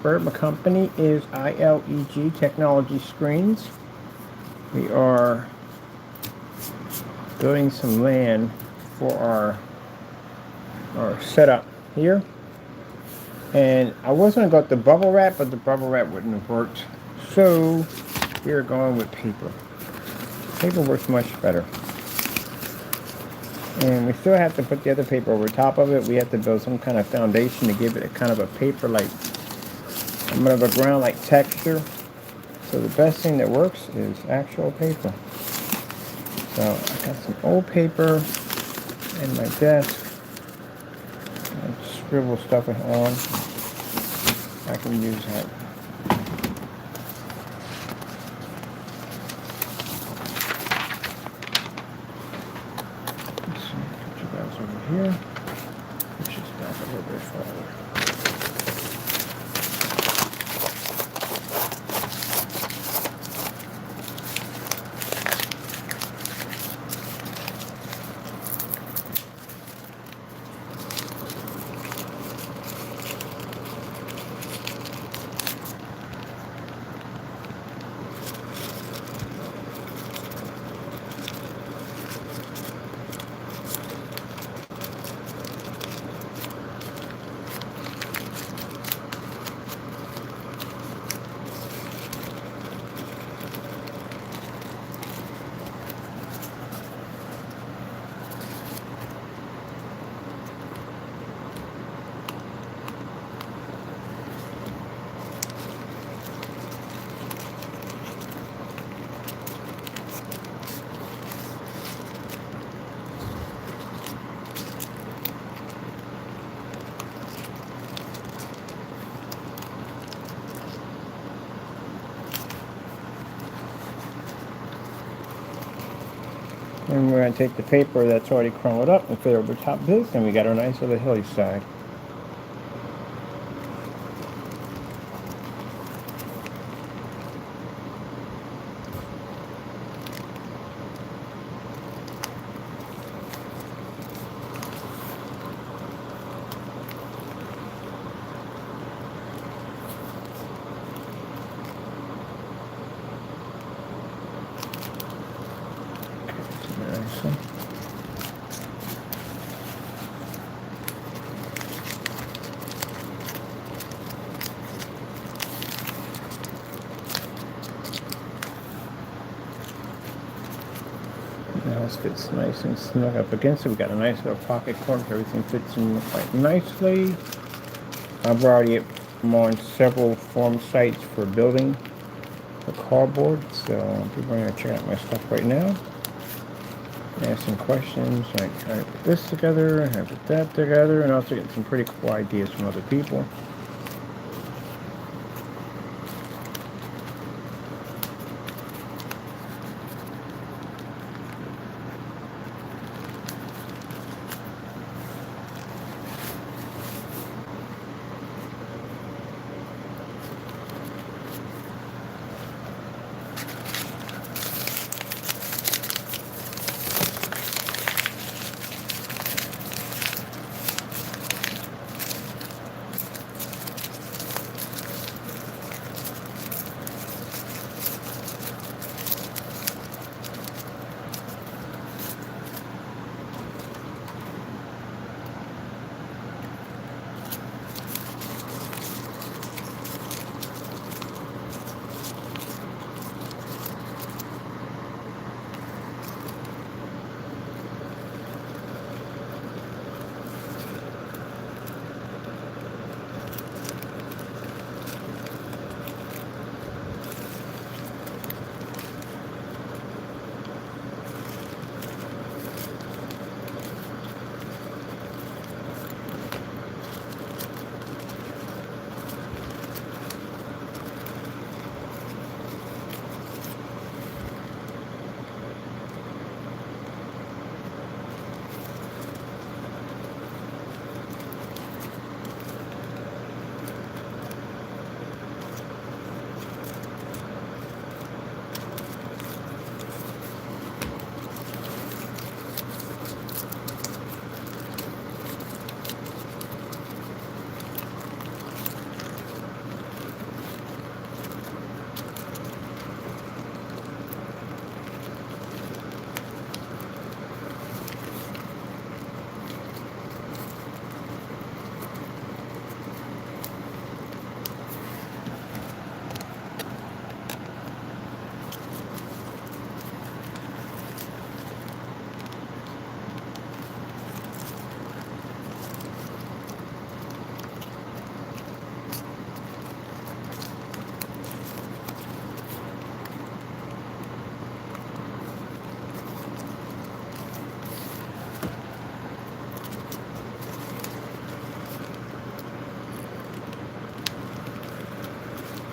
My company is ILEG Technology Screens. We are building some land for our setup here. And I was going to go with the bubble wrap, but the bubble wrap wouldn't have worked. So we're going with paper. Paper works much better. And we still have to put the other paper over top of it. We have to build some kind of foundation to give it a kind of a paper-like, somewhat of a ground-like texture. So the best thing that works is actual paper. So I got some old paper in my desk. I scribble stuff on. I can use that. Let's see, put you guys over here. Push this back a little bit farther. And we're going to take the paper that's already crumbled up and fit over top of this, and we got our nice little hilly side. Now this fits nice and snug up against it. We got a nice little pocket corner. Everything fits in quite nicely. I'm on several form sites for building the cardboard, so people are going to check out my stuff right now. Ask some questions like how to put this together, how to put that together, and also get some pretty cool ideas from other people.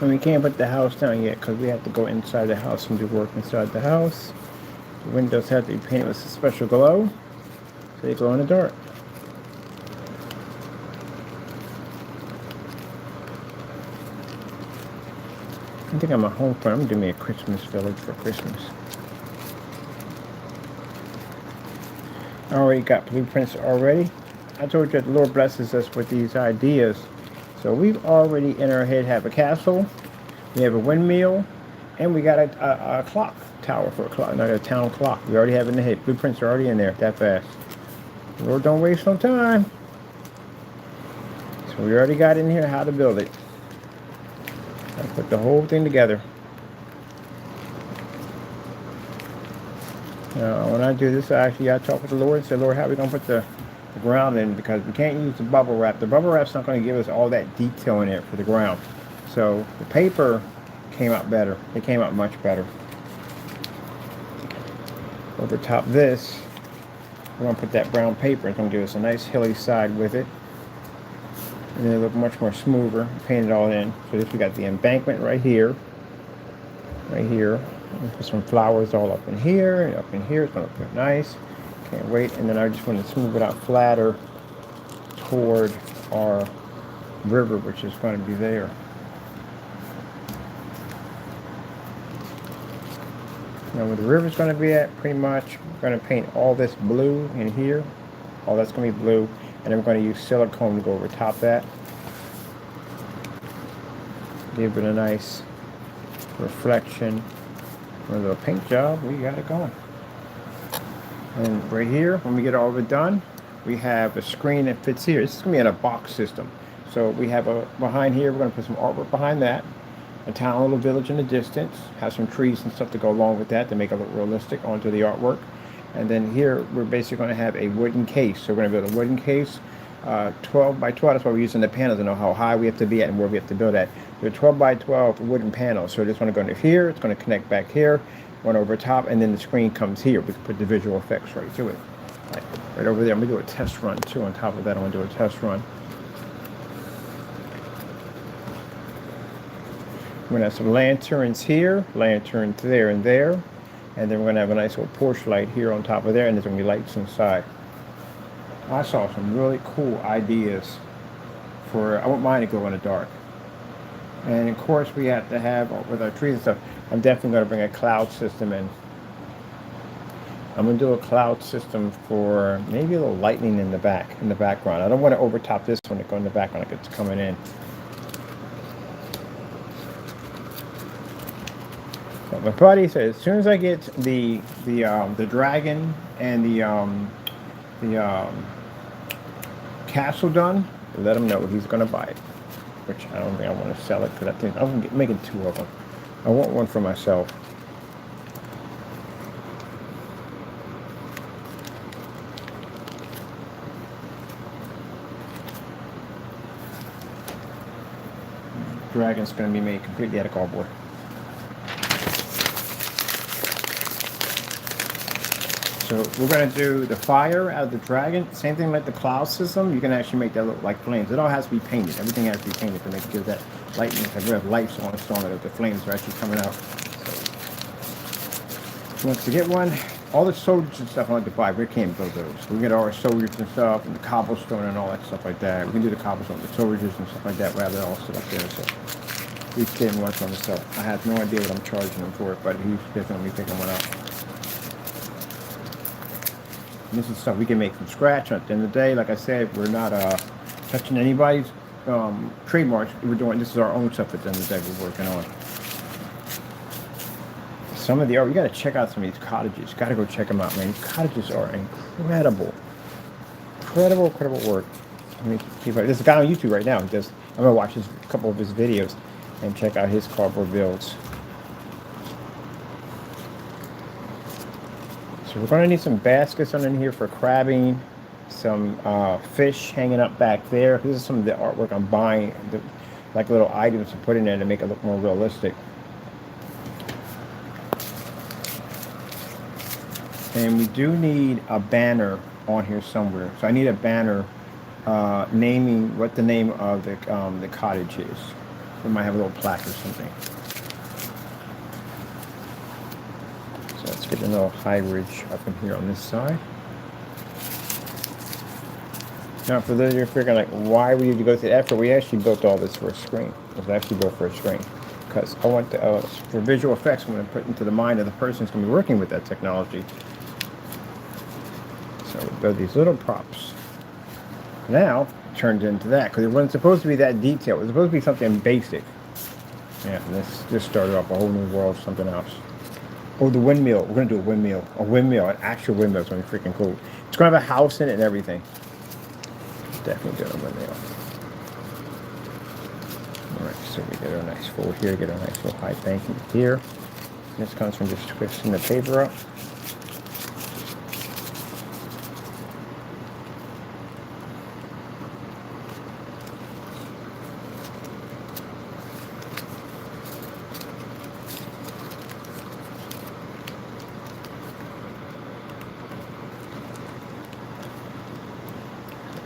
And we can't put the house down yet because we have to go inside the house and do work inside the house. The windows have to be painted with a special glow, so they glow in the dark. I think I'm a home front. I'm gonna do me a Christmas village for Christmas. I already got blueprints already. I told you that the Lord blesses us with these ideas. So we've already in our head have a castle, we have a windmill, and we got a clock tower for a clock, not a town clock. We already have it in the head. Blueprints are already in there that fast. Lord, don't waste no time. So we already got in here how to build it. I put the whole thing together. Now, when I do this, I talk with the Lord and say, Lord, how are we going to put the ground in? Because we can't use the bubble wrap. The bubble wrap's not going to give us all that detail in it for the ground. So the paper came out better. It came out much better. Over top this, we're going to put that brown paper. It's going to give us a nice hilly side with it. And then it'll look much more smoother. Paint it all in. So this, we got the embankment right here. Right here. Put some flowers all up in here and up in here. It's going to look nice. Can't wait. And then I just want to smooth it out flatter toward our river, which is going to be there. Now where the river's going to be at, pretty much, we're going to paint all this blue in here. All that's going to be blue. And then we're going to use silicone to go over top that. Give it a nice reflection. A little paint job, we got it going. And right here, when we get all of it done, we have a screen that fits here. This is going to be in a box system. So we have a, behind here, we're going to put some artwork behind that. A town, little village in the distance. Have some trees and stuff to go along with that to make it look realistic onto the artwork. And then here, we're basically going to have a wooden case. So we're going to build a wooden case, 12 by 12. That's why we're using the panels to know how high we have to be at and where we have to build at. They're 12 by 12 wooden panels. So this one going to go into here. It's going to connect back here, one over top, and then the screen comes here. We can put the visual effects right to it. Right over there. I'm going to do a test run too. On top of that, I'm going to do a test run. We're going to have some lanterns here, lanterns there and there. And then we're going to have a nice little porch light here on top of there, and there's going to be lights inside. I saw some really cool ideas for, I want mine to glow in the dark. And of course we have to have, with our trees and stuff, I'm definitely going to bring a cloud system in. I'm going to do a cloud system for maybe a little lightning in the background. I don't want to overtop this one to go in the background like it's coming in. But my buddy said as soon as I get the dragon and the castle done, let him know he's going to buy it. Which I don't think I want to sell it because I think I'm making two of them. I want one for myself. Dragon's going to be made completely out of cardboard. So we're going to do the fire out of the dragon. Same thing like the cloud system. You can actually make that look like flames. It all has to be painted. Everything has to be painted to make it give that lightning. Because we have lights on so that the flames are actually coming out. So once you get one, all the soldiers and stuff I like to buy, we can't build those. We get all our soldiers and stuff, and the cobblestone and all that stuff like that. We can do the cobblestone, the soldiers and stuff like that, rather than all sit up there. So he's getting one for himself. I have no idea what I'm charging him for it, but he's definitely picking one up. And this is stuff we can make from scratch. At the end of the day, like I said, we're not touching anybody's trademarks. We're doing, this is our own stuff at the end of the day we're working on. Some of the art, you got to check out some of these cottages. Got to go check them out, man. These cottages are incredible. Incredible work. Let me keep it. There's a guy on YouTube right now. I'm going to watch a couple of his videos and check out his cardboard builds. So we're going to need some baskets in here for crabbing, some fish hanging up back there. This is some of the artwork I'm buying, like little items to put in there to make it look more realistic. And we do need a banner on here somewhere. So I need a banner naming what the name of the cottage is. We might have a little plaque or something. So let's get a little high ridge up in here on this side. Now, for those of you figuring, like, why we need to go through the effort, we actually built all this for a screen. It was actually built for a screen. Because I want to, for visual effects, I'm going to put into the mind of the person who's going to be working with that technology. So we build these little props. Now, it turns into that, because it wasn't supposed to be that detailed. It was supposed to be something basic. Yeah, and this just started off a whole new world, something else. Oh, the windmill. We're going to do a windmill. A windmill, an actual windmill. It's going to be freaking cool. It's going to have a house in it and everything. Definitely doing a windmill. Alright, so we get our nice fold here, get our nice little high banking here. This comes from just twisting the paper up.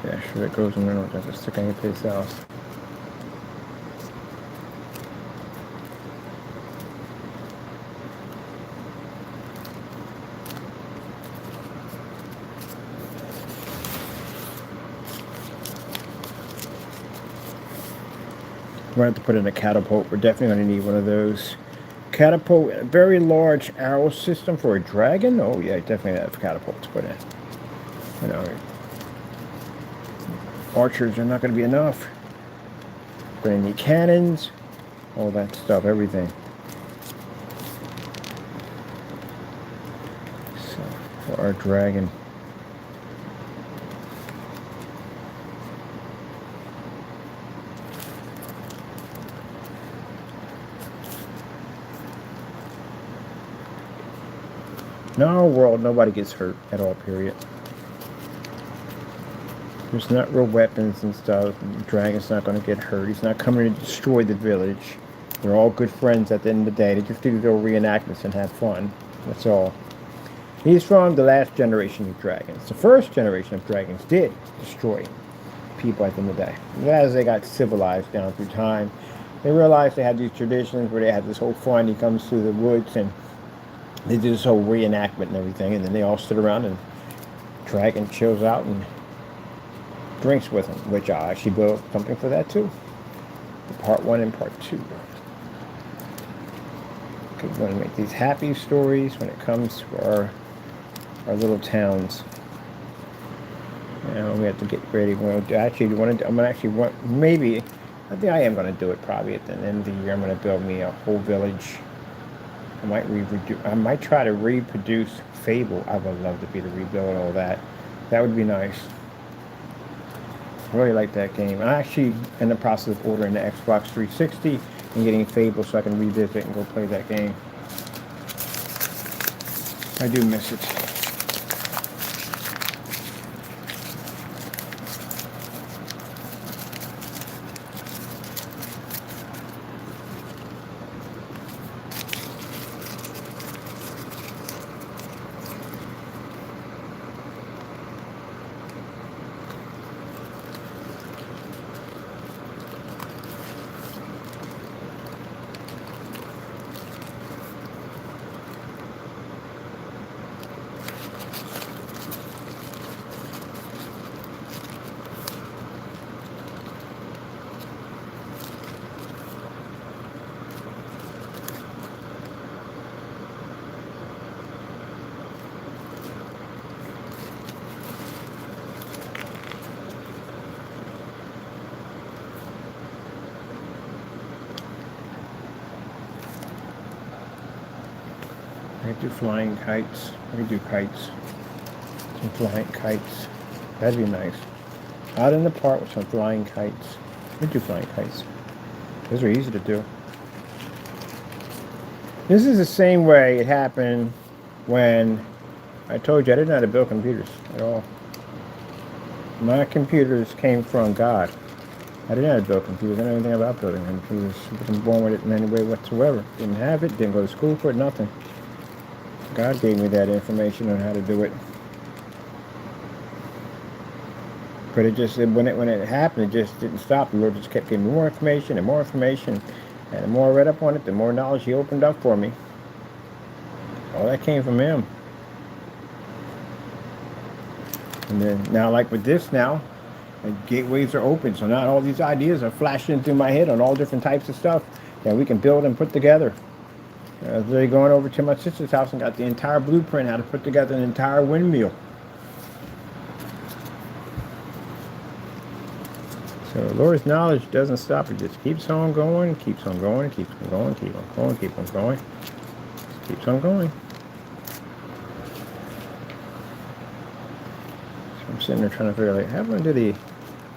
Yeah, sure it goes in there, don't have to stick anyplace else. We're going to have to put in a catapult. We're definitely going to need one of those. Catapult, a very large arrow system for a dragon. Oh yeah, definitely have a catapult to put in. You know, archers are not going to be enough. We're going to need cannons, all that stuff, everything. So, for our dragon. In our world, nobody gets hurt at all, period. There's not real weapons and stuff. The dragon's not going to get hurt. He's not coming to destroy the village. They're all good friends at the end of the day. They just do their reenactments and have fun. That's all. He's from the last generation of dragons. The first generation of dragons did destroy people at the end of the day. As they got civilized down through time, they realized they had these traditions where they had this whole fun. He comes through the woods and they do this whole reenactment and everything, and then they all sit around and dragon chills out and drinks with him, which I actually built something for that too. Part 1 and part 2. Okay, we want to make these happy stories when it comes to our little towns. Now we have to get ready. I'm gonna actually want, maybe, I think I am gonna do it probably at the end of the year. I'm gonna build me a whole village. I might try to reproduce Fable. I would love to be to rebuild all that. That would be nice. I really like that game. I'm actually in the process of ordering the Xbox 360 and getting Fable so I can revisit and go play that game. I do miss it. I do flying kites. I can do kites. Some flying kites. That'd be nice. Out in the park with some flying kites. I do flying kites. Those are easy to do. This is the same way it happened when I told you I didn't know how to build computers at all. My computers came from God. I didn't know how to build computers. I didn't know anything about building computers. I wasn't born with it in any way whatsoever. Didn't have it. Didn't go to school for it. Nothing. God gave me that information on how to do it. But it just when it happened, it just didn't stop. The Lord just kept giving me more information and more information, and the more I read up on it, the more knowledge He opened up for me. All that came from Him. And then now, like with this now, the gateways are open, so now all these ideas are flashing through my head on all different types of stuff that we can build and put together. I was really going over to my sister's house and got the entire blueprint how to put together an entire windmill. So the Lord's knowledge doesn't stop. It just keeps on going, keeps on going, keeps on going, keeps on going, keeps on going, just keeps on going. So I'm sitting there trying to figure out, like, how am I going to do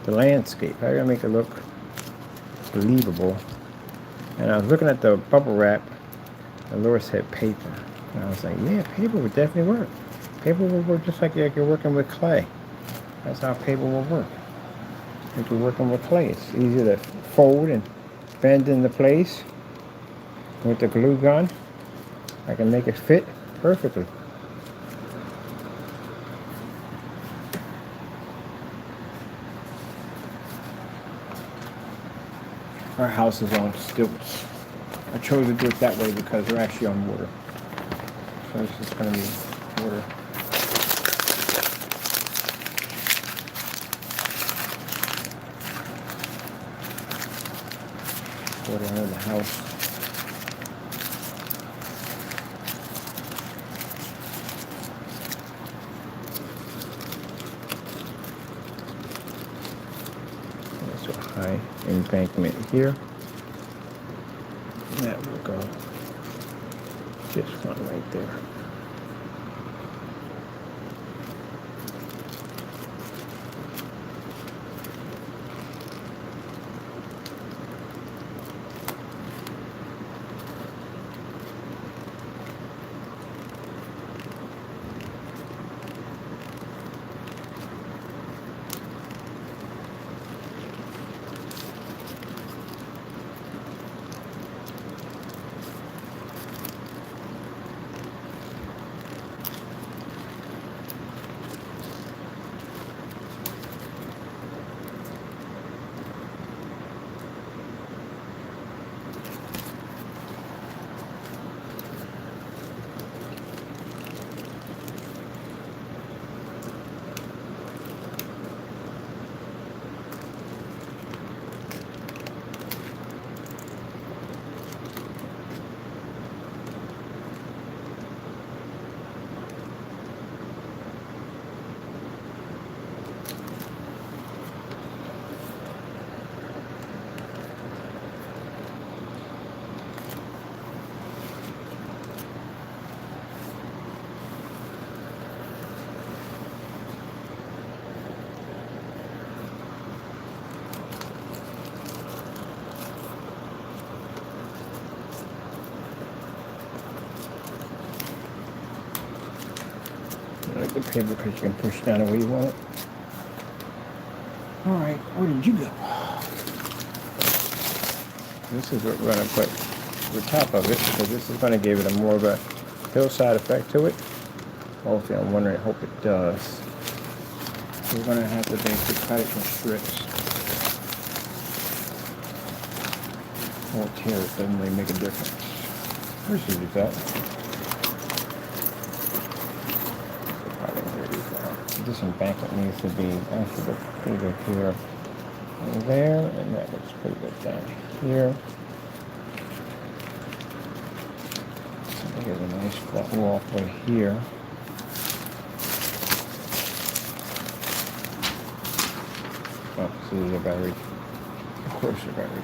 the landscape? How am I going to make it look believable? And I was looking at the bubble wrap. The Lord said paper. And I was like, yeah, paper would definitely work. Paper will work just like you're working with clay. That's how paper will work. If you're working with clay, it's easy to fold and bend into place. With the glue gun, I can make it fit perfectly. Our house is on stilts. I chose to do it that way because they're actually on water. So this is going to be water. Water under the house. There's a high embankment here. That will go just one right there. I like the paper because you can push down the way you want it. Alright, where did you go? This is what we're going to put the top of it because this is going to give it a more of a hillside effect to it. Hopefully, I'm wondering, I hope it does. We're going to have to basically cut it in strips. Won't tear it, doesn't really make a difference. Where's the that? This embankment needs to be actually look pretty good here and there, and that looks pretty good down here. So here's a nice flat walkway here. Oh, see the battery. Of course the battery.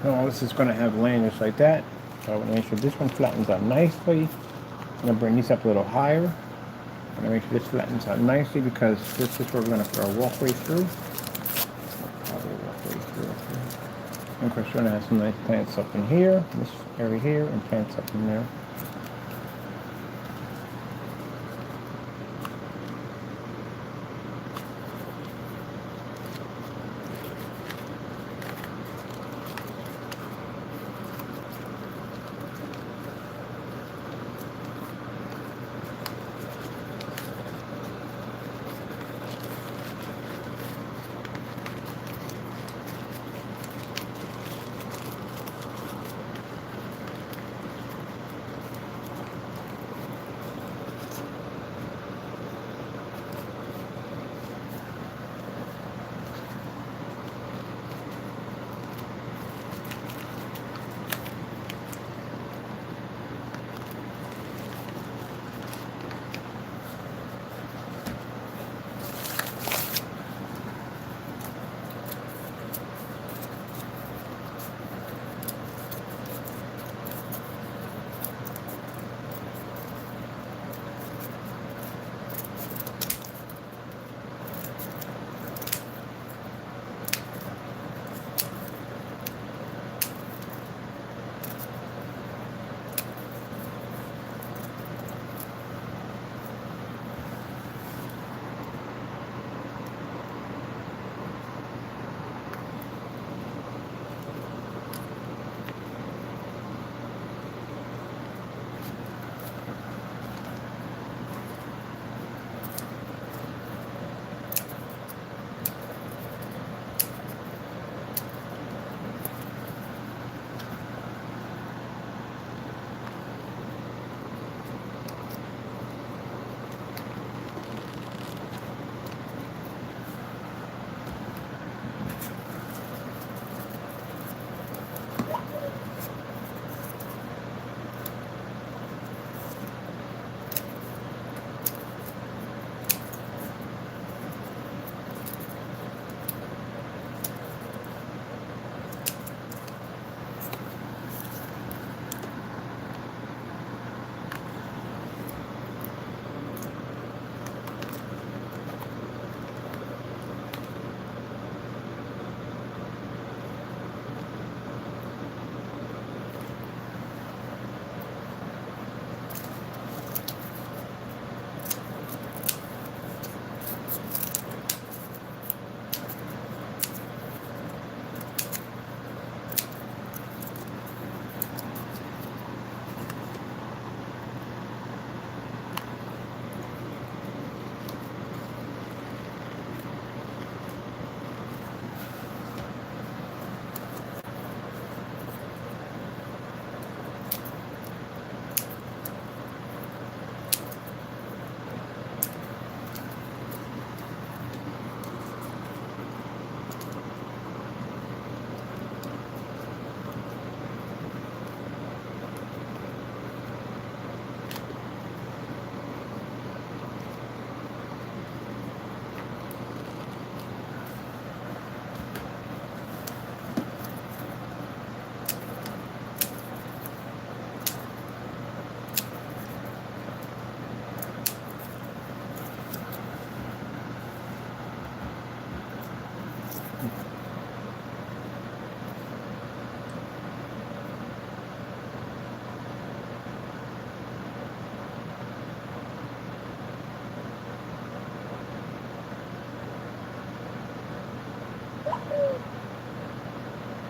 All this is going to have lanyards like that. So I want to make sure this one flattens out nicely. I'm going to bring these up a little higher. I'm going to make sure this flattens out nicely because this is where we're going to put our walkway through. Probably walkway through. And of course, we're going to have some nice plants up in here, this area here, and plants up in there.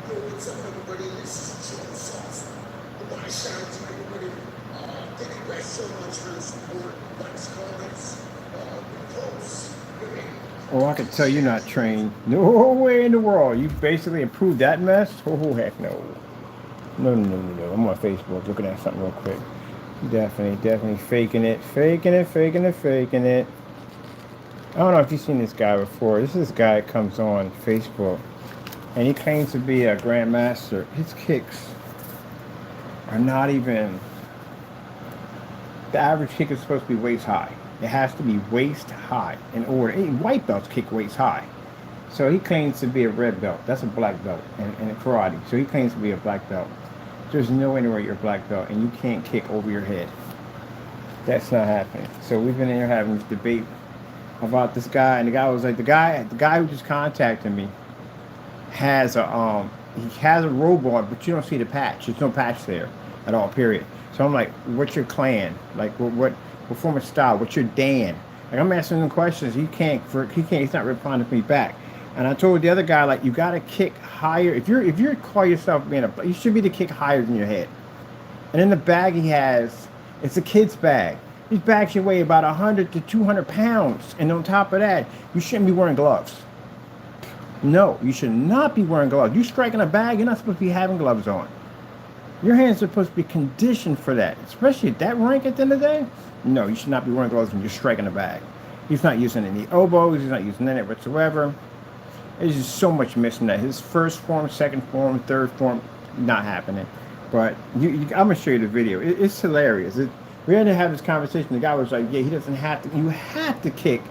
What's up, everybody? This is Joe Sauce. I want to shout out to everybody. Thank you guys so much for the support. Likes, comments, posts. Oh, I can tell you're not trained. No way in the world. You basically approved that mess? Oh, heck no. No. I'm on Facebook looking at something real quick. Definitely faking it. Faking it. I don't know if you've seen this guy before. This is this guy that comes on Facebook. And he claims to be a grandmaster. His kicks are not even... The average kick is supposed to be waist high. It has to be waist high in order. White belts kick waist high. So he claims to be a red belt. That's a black belt in karate. So he claims to be a black belt. There's no way where you're a black belt and you can't kick over your head. That's not happening. So we've been in here having this debate about this guy, and the guy was like, the guy who just contacted me has a robot, but you don't see the patch. There's no patch there at all. Period. So I'm like, what's your clan? Like, what form of style? What's your Dan? Like, I'm asking him questions. He can't. He's not responding to me back. And I told the other guy, like, you got to kick higher. If you call yourself being you should be to kick higher than your head. And in the bag he has, it's a kid's bag. These bags should weigh about 100 to 200 pounds. And on top of that, you shouldn't be wearing gloves. No, you should not be wearing gloves. You striking a bag, you're not supposed to be having gloves on. Your hands are supposed to be conditioned for that, especially at that rank at the end of the day. No, you should not be wearing gloves when you're striking a bag. He's not using any elbows. He's not using any whatsoever. There's just so much missing that. His first form, second form, third form, not happening. But I'm going to show you the video. It's hilarious. We had to have this conversation. The guy was like, yeah, he doesn't have to. You have to kick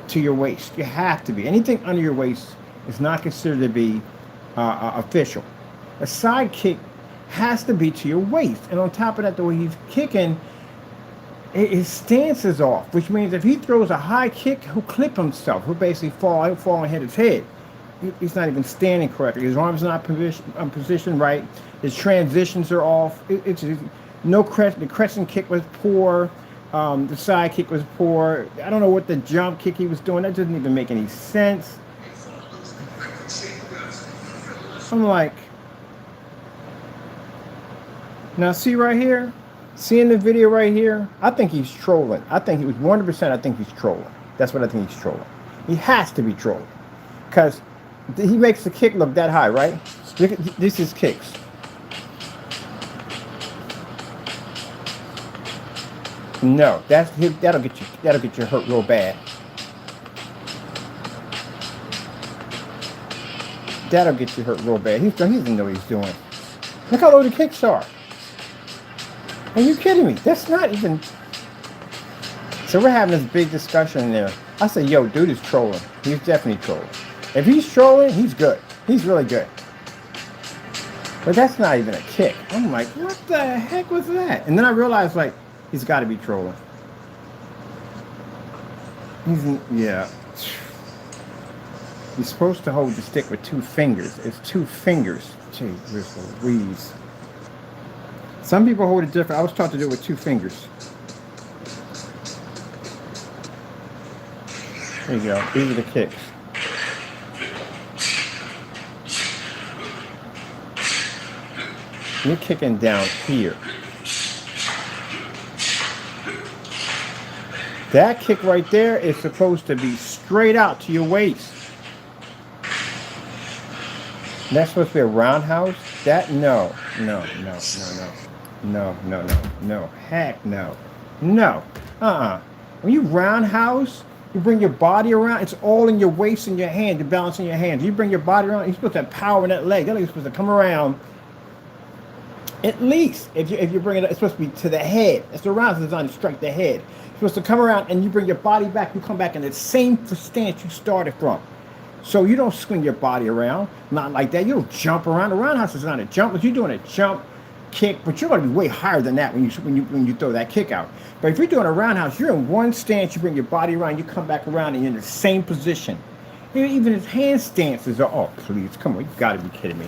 to your waist. You have to be. Anything under your waist is not considered to be official. A side kick has to be to your waist. And on top of that, the way he's kicking, his stance is off, which means if he throws a high kick, he'll clip himself. He'll basically he'll fall and hit his head. He's not even standing correctly. His arms are not positioned right. His transitions are off. The crescent kick was poor. The side kick was poor. I don't know what the jump kick he was doing. That doesn't even make any sense. I'm like, now see right here? Seeing the video right here, I think he's trolling. I think he was 100%. I think he's trolling. That's what I think he's trolling. He has to be trolling, because he makes the kick look that high, right? Look at this is kicks. No, that'll get you hurt real bad. That'll get you hurt real bad. He doesn't know what he's doing. Look how low the kicks are. Are you kidding me? That's not even... So we're having this big discussion there. I said, yo, dude is trolling. He's definitely trolling. If he's trolling, he's good. He's really good. But that's not even a kick. I'm like, what the heck was that? And then I realized, like, he's got to be trolling. Yeah. You're supposed to hold the stick with 2 fingers. It's 2 fingers. Gee, Louise. Some people hold it different. I was taught to do it with 2 fingers. There you go. These are the kicks. You're kicking down here. That kick right there is supposed to be straight out to your waist. That's supposed to be a roundhouse? No. Heck no. No. When you roundhouse, you bring your body around. It's all in your waist and your hand. You're balancing your hands. You bring your body around. You're supposed to have power in that leg. That leg's supposed to come around. At least, if you bring it, it's supposed to be to the head. It's the round designed to strike the head. It's supposed to come around and you bring your body back. You come back in the same stance you started from. So you don't swing your body around. Not like that. You don't jump around. The roundhouse is not a jump, but you're doing a jump, kick, but you're going to be way higher than that when you throw that kick out. But if you're doing a roundhouse, you're in one stance. You bring your body around. You come back around, and you're in the same position. Even his hand stances are. Oh, please, come on! You got to be kidding me.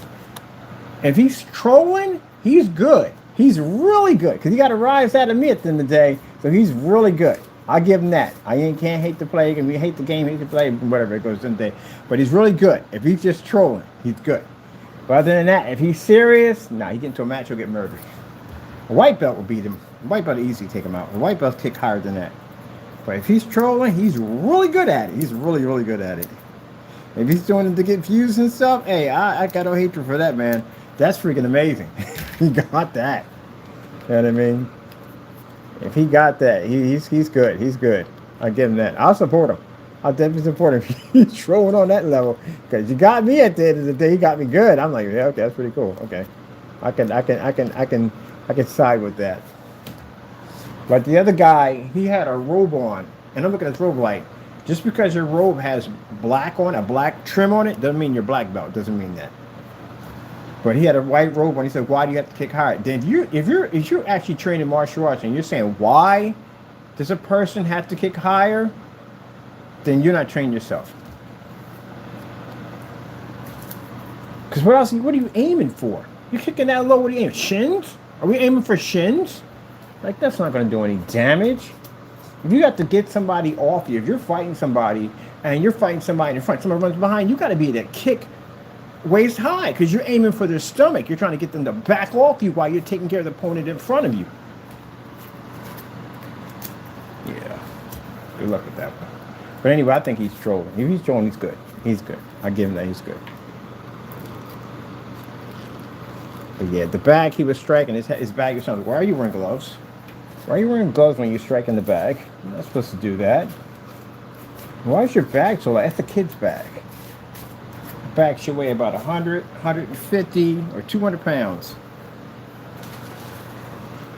If he's trolling, he's good. He's really good, because he got to rise out of me at the end of the day. So he's really good. I give him that. Can't hate the play, and we hate the game, hate the play, whatever it goes in the day. But he's really good. If he's just trolling, he's good. But other than that, if he's serious, he get into a match, he'll get murdered. A white belt will beat him. A white belt will easily take him out. A white belt kick higher than that. But if he's trolling, he's really good at it. He's really, really good at it. If he's doing it to get views and stuff, hey, I got no hatred for that, man. That's freaking amazing. He got that. You know what I mean? If he got that, he's good. He's good. I give him that. I'll support him. I'll definitely support him. He's trolling on that level, because you got me at the end of the day. You got me good. I'm like, yeah, okay, that's pretty cool. Okay, I can side with that. But the other guy, he had a robe on, and I'm looking at this robe like, Just because your robe has black on, a black trim on it, doesn't mean you're black belt. Doesn't mean that. But he had a white robe on. He said, "Why do you have to kick higher?" Then if you're actually training martial arts and you're saying, "Why does a person have to kick higher?" Then you're not training yourself. Because what else? What are you aiming for? You're kicking that low. What are you aiming? Shins? Are we aiming for shins? Like, that's not going to do any damage. If you have to get somebody off you, if you're fighting somebody and you're fighting somebody in front, somebody runs behind, you got to be able to kick waist high because you're aiming for their stomach. You're trying to get them to back off you while you're taking care of the opponent in front of you. Yeah. Good luck with that one. But anyway, I think he's trolling. If he's trolling, he's good. He's good. I give him that. He's good. But yeah, the bag he was striking, his bag or something. Why are you wearing gloves? Why are you wearing gloves when you're striking the bag? You're not supposed to do that. Why is your bag so light? That's a kid's bag. The bag should weigh about 100, 150, or 200 pounds.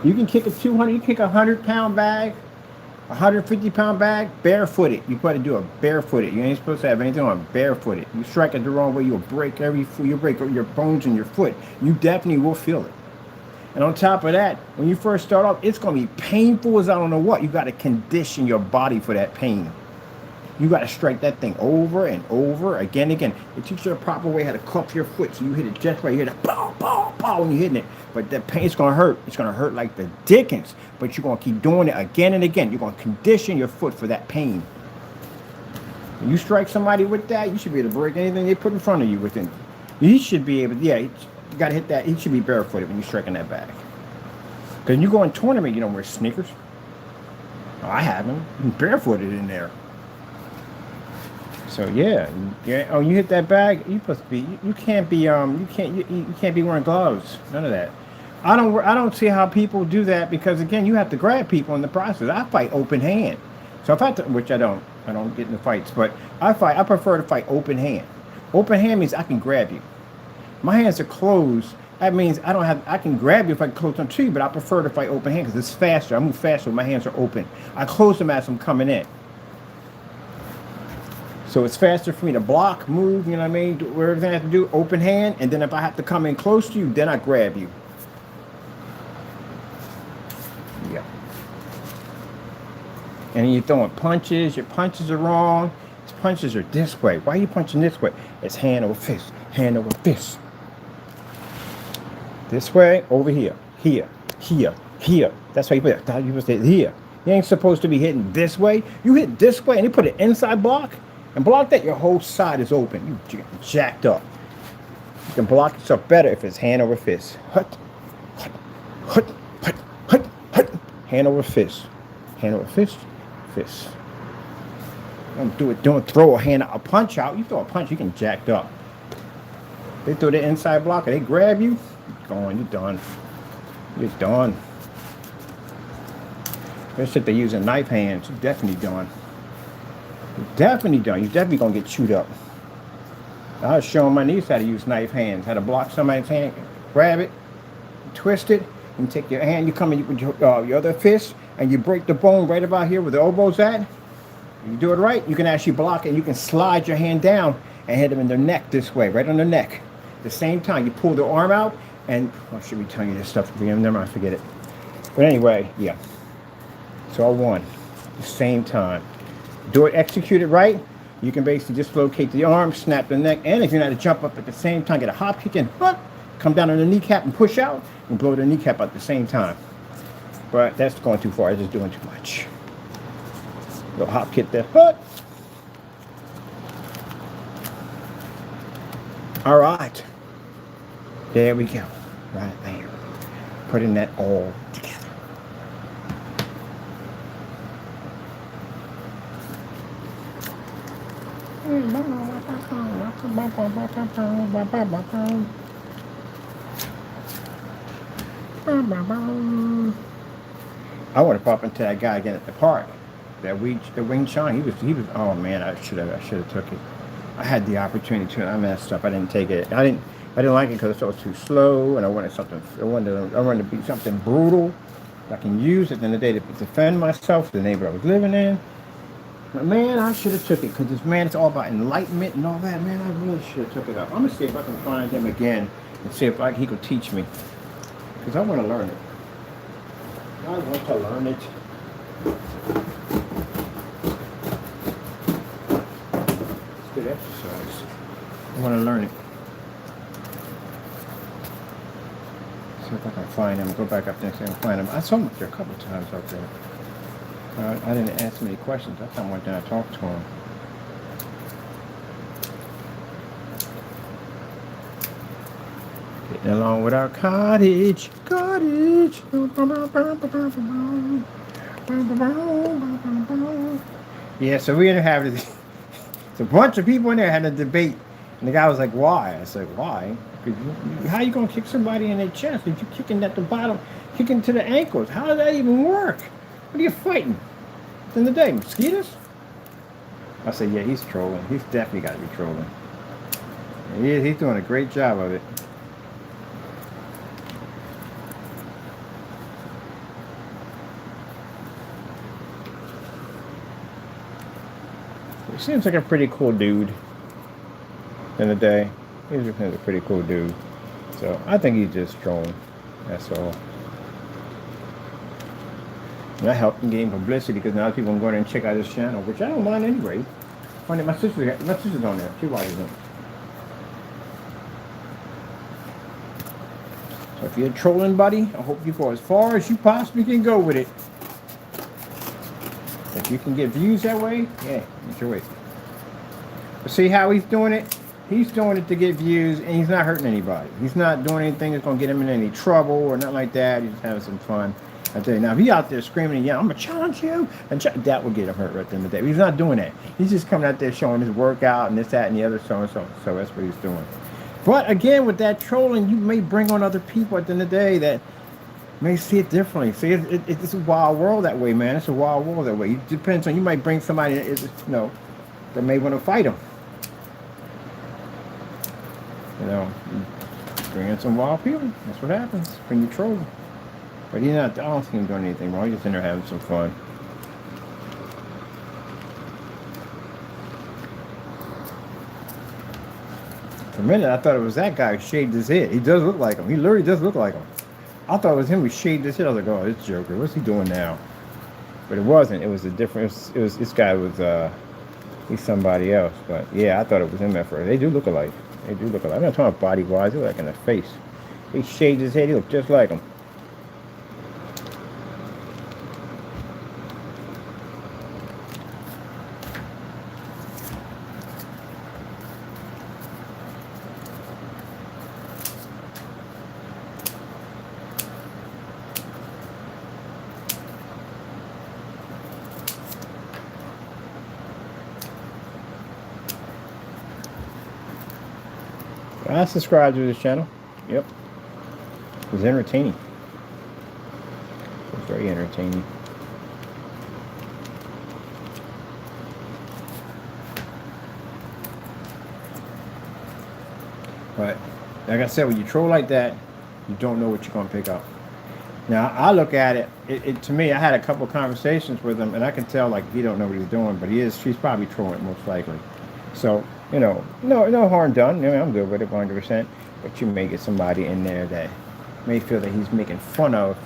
You can kick a 200, you can kick a 100-pound bag, a 150-pound bag, barefooted. You got to do it barefooted. You ain't supposed to have anything on barefooted. You strike it the wrong way, you'll break you'll break your bones in your foot. You definitely will feel it. And on top of that, when you first start off, it's going to be painful as I don't know what. You got to condition your body for that pain. You got to strike that thing over and over again and again. It teaches you the proper way how to cuff your foot. So you hit it just right. You hear the pow, pow, pow when you're hitting it. But that pain is going to hurt. It's going to hurt like the dickens. But you're going to keep doing it again and again. You're going to condition your foot for that pain. When you strike somebody with that, you should be able to break anything they put in front of you with it. You should be able to, yeah, you got to hit that. He should be barefooted when you're striking that bag. Because when you go in tournament, you don't wear sneakers. Oh, I haven't. I'm barefooted in there. So yeah, oh, you hit that bag. You supposed to be. You can't be. You can't be wearing gloves. None of that. I don't see how people do that because again, you have to grab people in the process. I fight open hand. So if I, which I don't get into fights, but I prefer to fight open hand. Open hand means I can grab you. My hands are closed. That means I can grab you if I can close them to you, but I prefer to fight open hand because it's faster. I move faster when my hands are open. I close them as I'm coming in. So it's faster for me to block, move, you know what I mean? Do everything I have to do, open hand, and then if I have to come in close to you, then I grab you. Yeah. And you're throwing punches, your punches are wrong. His punches are this way. Why are you punching this way? It's hand over fist, hand over fist. This way, over here, here, here, here. That's why you put it. You say here. You ain't supposed to be hitting this way. You hit this way and you put an inside block. And block that, your whole side is open. You get jacked up. You can block yourself better if it's hand over fist. Hut, hut, hut, hut, hut, hut. Hand over fist. Hand over fist, fist. Don't do it. Don't throw a punch out. You throw a punch, you can jacked up. They throw the inside block and they grab you. You're gone. You're done. You're done. Especially if they're using knife hands. You're definitely done. You're definitely done. You're definitely going to get chewed up. I was showing my niece how to use knife hands, how to block somebody's hand, grab it, twist it, and take your hand, you come in with your other fist, and you break the bone right about here where the elbow's at. You do it right, you can actually block it, and you can slide your hand down and hit them in their neck this way, right on their neck. At the same time, you pull their arm out, and I should be telling you this stuff again, never mind, forget it. But anyway, yeah. So I won at the same time. Do it, execute it right. You can basically dislocate the arm, snap the neck, and if you're not to jump up at the same time, get a hop kick and come down on the kneecap and push out and blow the kneecap out at the same time. But that's going too far. It's just doing too much. Little hop kick there. All right. There we go. Right there. Putting that all together. I want to pop into that guy again at the park. The Wing Chun. He was. Oh man, I should have took it. I had the opportunity to, and I messed up. I didn't take it. I didn't like it because it was too slow, and I wanted something. I wanted to be something brutal. I can use at the end of the day to defend myself, the neighborhood I was living in. But man, I should have took it because this man, it's all about enlightenment and all that. Man, I really should have took it up. I'm gonna see if I can find him again and see if he could teach me because I want to learn it. I want to learn it. It's good exercise. I want to learn it. See if I can find him. Go back up next and find him. I saw him up there a couple of times up there. I didn't ask him any questions. That's time I went down and talked to him. Getting along with our cottage. Cottage. Yeah, so we ended up having it's a bunch of people in there having a debate. And the guy was like, why? I said, why? How you going to kick somebody in their chest if you're kicking at the bottom, kicking to the ankles? How does that even work? What are you fighting? At the end of the day, mosquitoes? I said, yeah, he's trolling. He's definitely got to be trolling. And he's doing a great job of it. He seems like a pretty cool dude. In the day, he's a pretty cool dude. So I think he's just trolling. That's all. And I helped him gain publicity because now people can go there and check out his channel, which I don't mind anyway. Funny, my sister's on there. She watches them. So if you're trolling, buddy, I hope you go as far as you possibly can go with it. If you can get views that way, yeah, it's your way. But see how he's doing it? He's doing it to get views, and he's not hurting anybody. He's not doing anything that's going to get him in any trouble or nothing like that. He's just having some fun. I tell you, now, if he out there screaming and yelling, I'm going to challenge you, and that would get him hurt right at the end of the day. But he's not doing that. He's just coming out there showing his workout and this, that, and the other, so and so. So that's what he's doing. But again, with that trolling, you may bring on other people at the end of the day that may see it differently. See, it's a wild world that way, man. It's a wild world that way. It depends on, you might bring somebody that is, that may want to fight him. Bring in some wild people. That's what happens when you troll. But he's not, I don't see him doing anything wrong. He's just in there having some fun. For a minute, I thought it was that guy who shaved his head. He does look like him. He literally does look like him. I thought it was him who shaved his head. I was like, oh, this Joker. What's he doing now? But it wasn't. It was a different, this guy was, he's somebody else. But yeah, I thought it was him at first. They do look alike. They do look alike. I'm not talking about body-wise. They look like in the face. He shaved his head. He looked just like him. I subscribe to this channel. Yep. It was entertaining. It was very entertaining. But like I said, when you troll like that, you don't know what you're going to pick up. Now, I look at it, to me, I had a couple of conversations with him, and I can tell, like, he don't know what he's doing, but he's probably trolling, most likely. So, no harm done. I'm good with it 100%. But you may get somebody in there that may feel that he's making fun of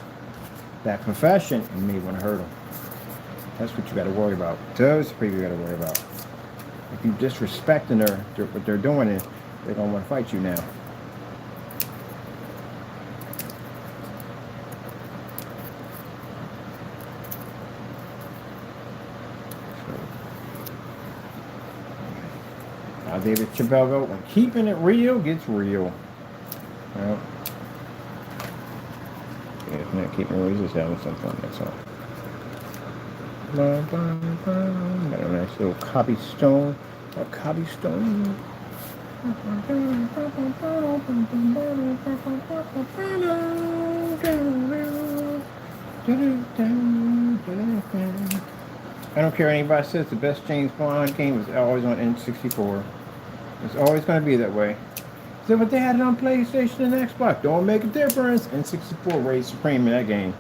that profession and may want to hurt him. That's what you got to worry about. Those people you got to worry about. If you disrespecting what they're doing, they're going to want to fight you now. David Chabelgo, when keeping it real gets real. Well, yeah, it's not keeping it real, just having some fun, that's all. Got a nice little cobby stone. A cobby stone. I don't care what anybody says, the best James Bond game is always on N64. It's always going to be that way. So, but they had it on PlayStation and Xbox. Don't make a difference. N64 reigns supreme in that game.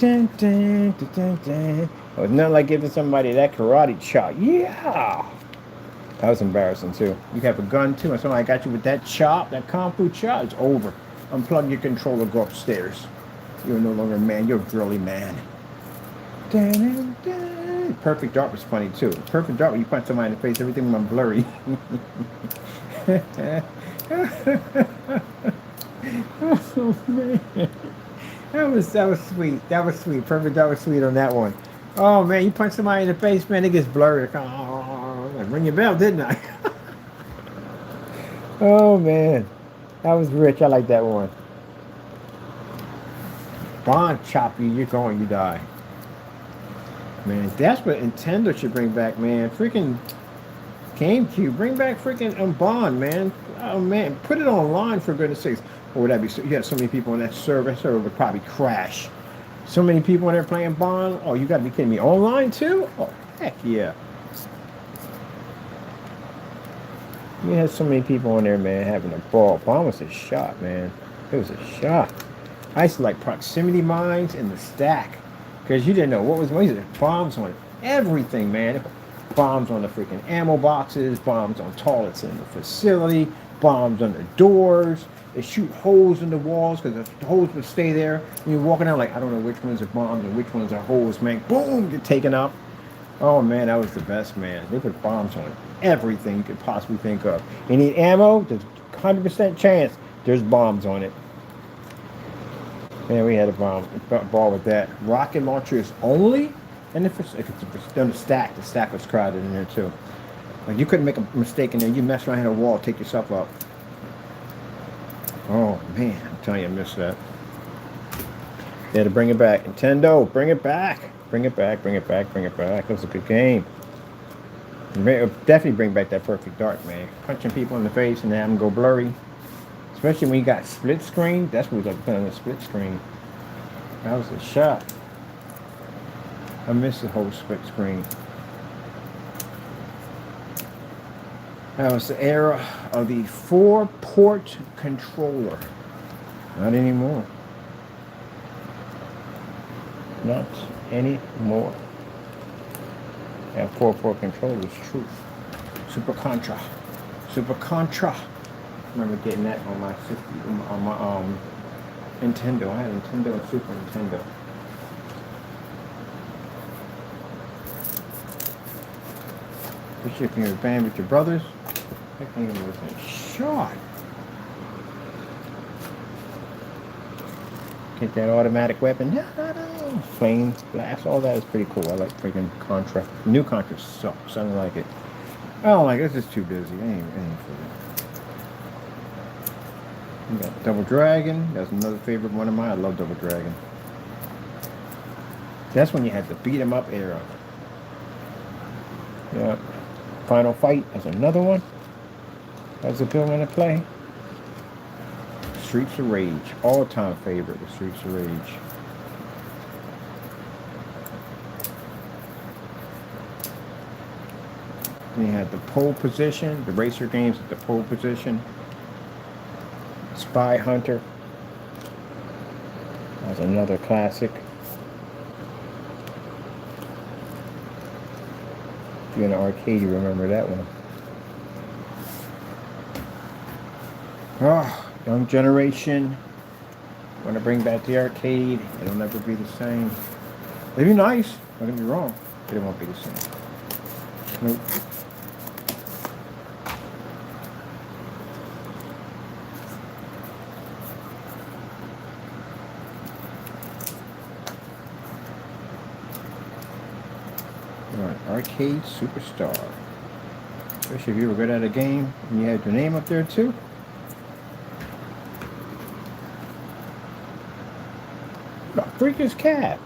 Dun, dun, dun, dun, dun. Oh, it's nothing like giving somebody that karate chop. Yeah. That was embarrassing too. You have a gun too, and somebody got you with that chop, that kung fu chop. It's over. Unplug your controller, go upstairs. You're no longer a man. You're a girly man. Dun, dun, dun. Perfect Dark was funny too. Perfect Dark, when you punch somebody in the face, everything went blurry. Oh man, that was sweet. That was sweet. Perfect Dark was sweet on that one. Oh man, you punch somebody in the face, man, it gets blurry. Oh, I ring your bell, didn't I? Oh man, that was rich. I like that one. Bond chop you, you're going, you die. Man, that's what Nintendo should bring back, man. Freaking GameCube, bring back freaking Bond, man. Oh man, put it online for goodness sakes. Or would that be? You have so many people on that server. That server would probably crash. So many people in there playing Bond. Oh, you got to be kidding me! Online too? Oh, heck yeah. You had so many people in there, man, having a ball. Bond was a shot, man. It was a shot. I used to like proximity mines in the stack. Because you didn't know what was going on. Bombs on everything, man. Bombs on the freaking ammo boxes, bombs on toilets in the facility, bombs on the doors. They shoot holes in the walls because the holes would stay there. And you're walking out like, I don't know which ones are bombs and which ones are holes, man. Boom, get taken up. Oh, man, that was the best, man. They put bombs on everything you could possibly think of. You need ammo? There's a 100% chance there's bombs on it. Man, we had a ball with that. Rocket launchers only? And if it's done the stack was crowded in there too. Like you couldn't make a mistake in there. You mess around, hit a wall, take yourself up. Oh man, I'm telling you, I missed that. They had to bring it back. Nintendo, bring it back. Bring it back, bring it back, bring it back. It was a good game. Definitely bring back that Perfect Dark, man. Punching people in the face and have them go blurry. Especially when you got split screen. That's what we got to put on the split screen. That was a shot. I miss the whole split screen. That was the era of the 4-port controller. Not anymore. Not anymore. That 4-port controller is truth. Super Contra. Super Contra. I remember getting that on my Nintendo. I had a Nintendo and Super Nintendo. Especially if you're in a band with your brothers. I think it was a shot. Get that automatic weapon. No. Flames, blast, all that is pretty cool. I like freaking Contra. New Contra sucks. I don't like it. I don't like it. It's just too busy. I ain't for it. You got Double Dragon. That's another favorite one of mine. I love Double Dragon. That's when you had the beat 'em up era. Yeah. Final Fight. That's another one. That's a good one to play. Streets of Rage. All-time favorite. The Streets of Rage. And you had the pole position. The racer games at the pole position. Spy Hunter. That's another classic. If you're in an arcade, you remember that one. Oh, young generation. Want to bring back the arcade. It'll never be the same. It'll be nice. Don't get me wrong. But it won't be the same. Nope. Arcade Superstar. Especially if you were good at a game and you had your name up there too. The freak is cat.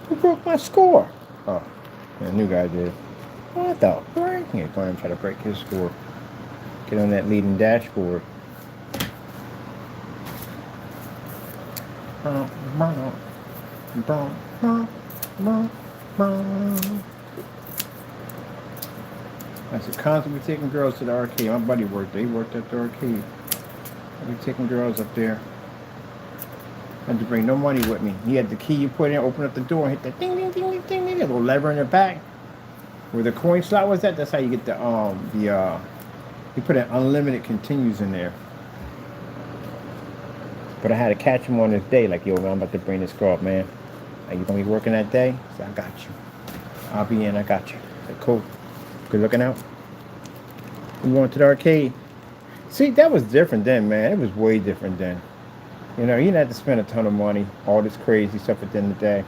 Who broke my score? Oh, the new guy did. What the freak? Yeah, go ahead and try to break his score. Get on that leading dashboard. That's a constantly taking girls to the arcade. My buddy worked there. He worked at the arcade. I'll be taking girls up there. I had to bring no money with me. He had the key you put in, open up the door, hit the ding, ding, ding, ding, ding, ding, a little lever in the back. Where the coin slot was at, that's how you get you put an unlimited continues in there. But I had to catch him on this day, like, yo, man, I'm about to bring this girl up, man. Are you gonna be working that day? I said, I got you. I'll be in, I got you. I said, cool. Good looking out. We going to the arcade. See, that was different then, man. It was way different then. You know, you didn't have to spend a ton of money, all this crazy stuff at the end of the day.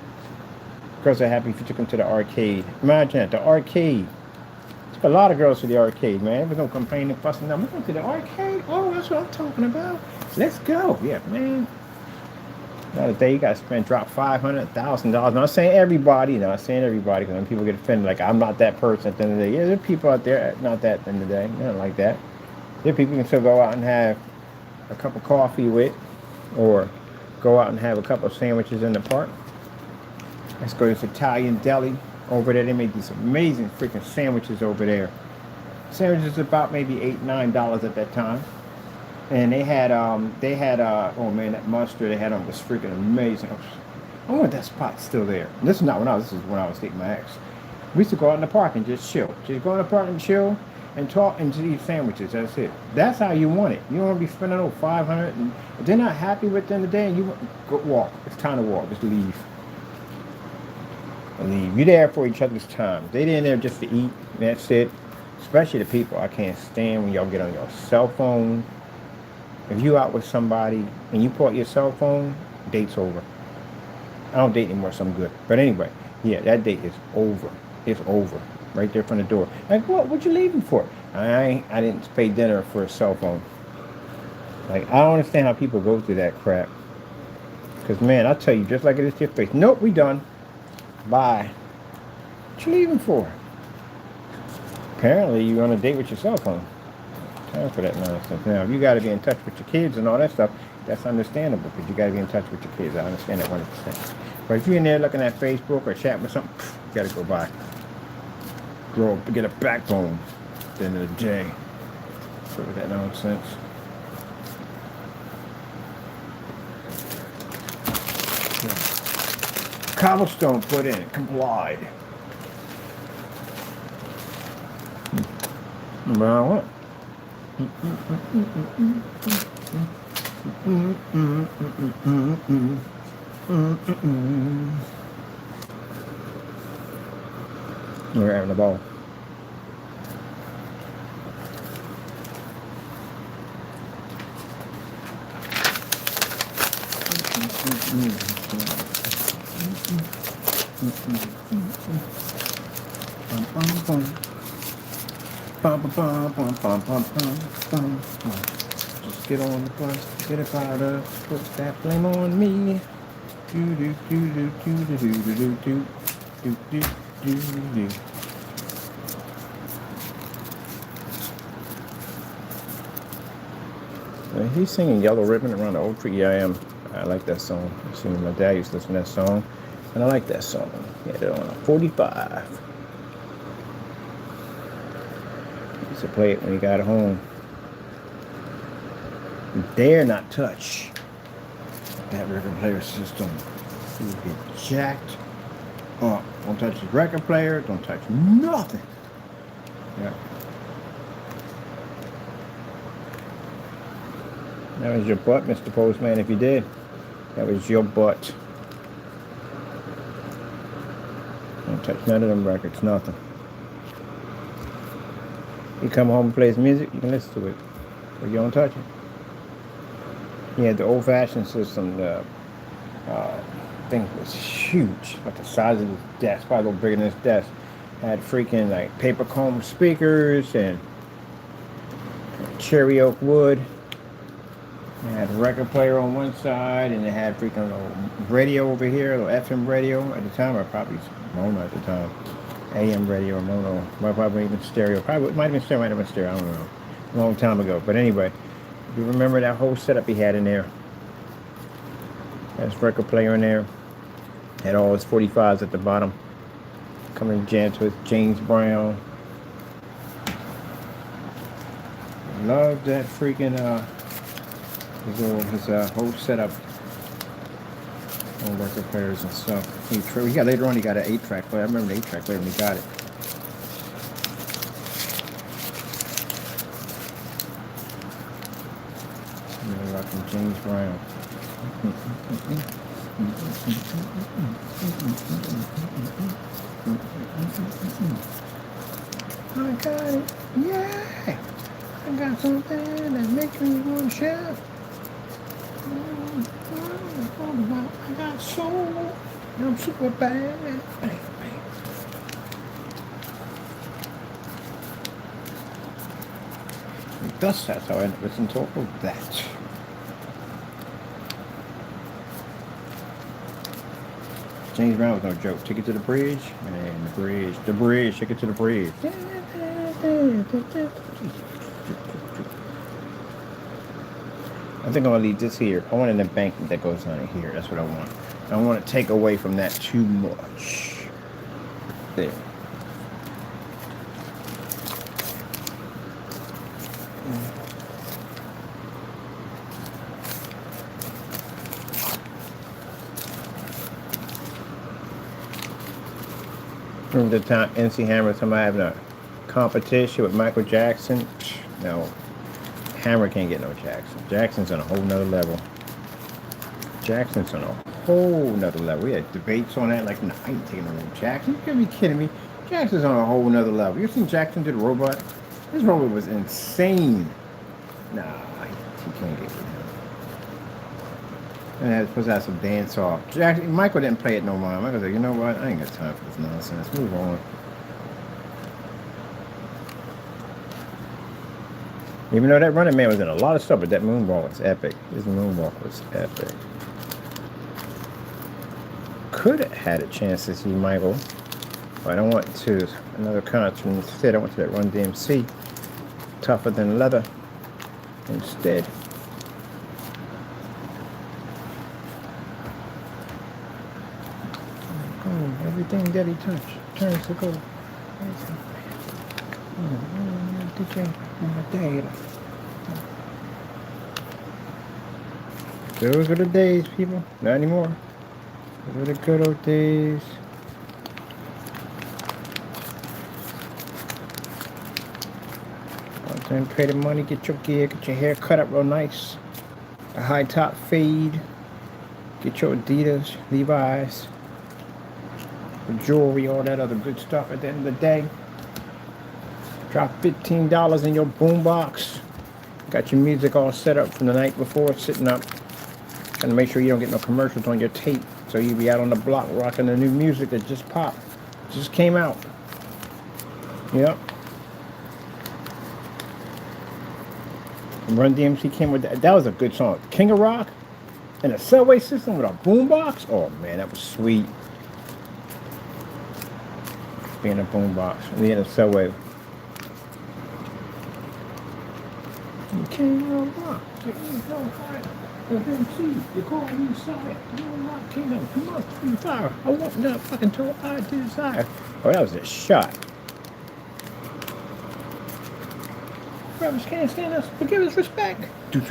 Girls are happy if you took them to the arcade. Imagine that, the arcade. Took a lot of girls to the arcade, man. There was no complaining, fussing. No, we went to the arcade. Oh, that's what I'm talking about. Let's go. Yeah, man. Another day you got to spend, drop $500, $1,000. Not saying everybody, not saying everybody, because when people get offended, like, I'm not that person at the end of the day. Yeah, there are people out there, not that at the end of the day. Nothing like that. There are people you can still go out and have a cup of coffee with, or go out and have a couple of sandwiches in the park. Let's go to this Italian deli over there. They make these amazing freaking sandwiches over there. Sandwiches about maybe $8, $9 at that time. And they had oh man, that mustard they had on was freaking amazing. I wonder if that spot's still there. This is when I was dating my ex. We used to go out in the park and just chill. Just go in the park and chill and talk and just eat sandwiches. That's it. That's how you want it. You don't want to be spending over $500 and if they're not happy with the end of the day and you go walk. It's time to walk. Just leave. Leave. You're there for each other's time. They in there just to eat. That's it. Especially the people I can't stand when y'all get on your cell phone. If you out with somebody and you pull out your cell phone, date's over. I don't date anymore, so I'm good. But anyway, yeah, that date is over. It's over. Right there in front of the door. Like, what you leaving for? I didn't pay dinner for a cell phone. Like, I don't understand how people go through that crap. Because, man, I'll tell you, just like it is to your face. Nope, we done. Bye. What you leaving for? Apparently, you're on a date with your cell phone. Time for that nonsense. Now, if you got to be in touch with your kids and all that stuff, that's understandable because you got to be in touch with your kids. I understand that 100%. But if you're in there looking at Facebook or chatting with something, you got to go by. Grow up, get a backbone at the end of the day. So with that nonsense. Cobblestone put in, complied. Well, what? We're having a ball. Just get on the bus, get up out of, put that blame on me. Do do do do do do do do do do do do do. He's singing Yellow Ribbon around the old tree. Yeah, I am. I like that song. My dad used to listen to that song, and I like that song. He had it on a 45. He used to play it when he got home. You dare not touch that record player system. You get jacked up. Don't touch the record player. Don't touch nothing. Yeah. That was your butt, Mr. Postman, if you did. That was your butt. Don't touch none of them records, nothing. You come home and play his music, you can listen to it. But you don't touch it. He had the old-fashioned system. The thing was huge, like the size of his desk, probably a little bigger than his desk. Had freaking like paper comb speakers and cherry oak wood. It had a record player on one side, and it had freaking a little radio over here, a little FM radio at the time, or probably mono at the time. AM radio or mono. Well, probably even stereo. Probably it might have been stereo, might have been stereo, I don't know. A long time ago. But anyway, you remember that whole setup he had in there. Had his record player in there. Had all his 45s at the bottom. Coming jammed to his James Brown. Love that freaking his whole setup. Old record players and stuff. He got later on. He got an 8-track player. I remember the 8-track player when he got it. You're rocking James Brown. I got it. Yeah. I got something that makes me want to shout. I got soul. I'm super bad. Bang, bang. And thus, that's how I end up listening to all of that. James Brown was no joke. Take it to the bridge, man. The bridge. Take it to the bridge. I think I'm gonna leave this here. I want an embankment that goes on in here. That's what I want. I don't want to take away from that too much. There. Remember the time NC Hammer, somebody having a competition with Michael Jackson? No. Hammer can't get no Jackson. Jackson's on a whole nother level. Jackson's on a whole nother level. We had debates on that. Like, no, I ain't taking no Jackson. You gotta be kidding me. Jackson's on a whole nother level. You ever seen Jackson do the robot? This robot was insane. Nah, he can't get with him. And it's supposed to have some dance off. Michael didn't play it no more. Michael said, you know what? I ain't got time for this nonsense. Move on. Even though that Running Man was in a lot of stuff, but that moonwalk was epic. His moonwalk was epic. Could have had a chance to see Michael, but I went to another concert instead. I went to that Run DMC, Tougher Than Leather, instead. Everything that he touched turns to gold. Those are the days, people. Not anymore. Those are the good old days. Then pay the money, get your gear, get your hair cut up real nice. A high top fade. Get your Adidas, Levi's, jewelry, all that other good stuff at the end of the day. Drop $15 in your boombox. Got your music all set up from the night before, sitting up. And make sure you don't get no commercials on your tape. So you be out on the block rocking the new music that just popped. Just came out. Yep. And Run DMC came with that. That was a good song. King of Rock and a subway system with a boombox. Oh man, that was sweet. Being a boombox. We had a subway. King of Rock. You call me sire. You are not kingdom. You must be fire. I want that fucking toe I desire. Oh, that was a shot. Brothers can't stand us, but give us respect. Yeah,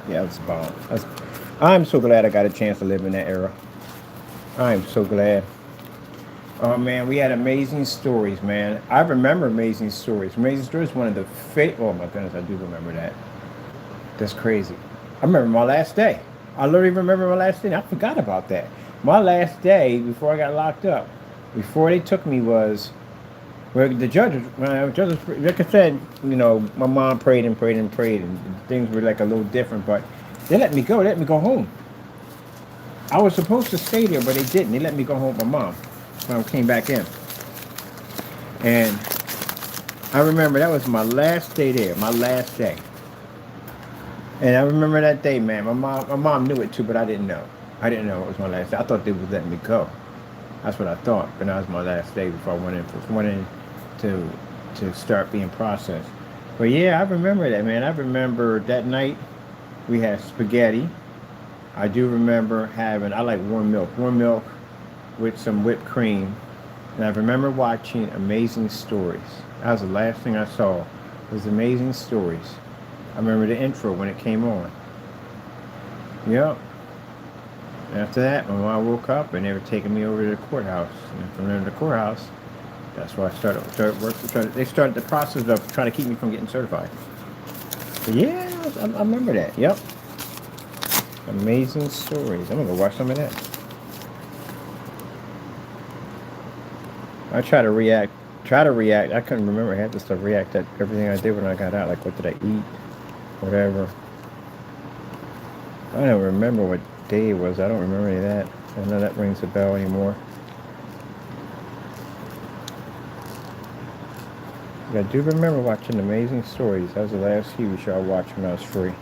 that was bomb. I'm so glad I got a chance to live in that era. I'm so glad. Oh man, we had amazing stories, man. I remember Amazing Stories. Amazing Stories is one of the oh my goodness, I do remember that. That's crazy. I remember my last day. I literally remember my last day. I forgot about that. My last day before I got locked up, before they took me was where the judges, like I said, you know, my mom prayed and prayed and prayed, and things were like a little different, but they let me go. They let me go home. I was supposed to stay there, but they didn't. They let me go home with my mom when I came back in. And I remember that was my last day there, my last day. And I remember that day, man. My mom knew it too, but I didn't know. I didn't know it was my last day. I thought they was letting me go. That's what I thought. But that was my last day before I went in to start being processed. But yeah, I remember that, man. I remember that night we had spaghetti. I do remember I like warm milk with some whipped cream. And I remember watching Amazing Stories. That was the last thing I saw, was Amazing Stories. I remember the intro when it came on. Yep. After that, my mom woke up and they were taking me over to the courthouse. And from there to the courthouse, that's why I started work. They started the process of trying to keep me from getting certified. But yeah, I remember that. Yep. Amazing stories. I'm gonna go watch some of that. I try to react. I couldn't remember. I had to start react at everything I did when I got out. Like, what did I eat? Whatever. I don't remember what day it was. I don't remember any of that. I don't know that rings a bell anymore. But I do remember watching Amazing Stories. That was the last TV show I watched when I was free.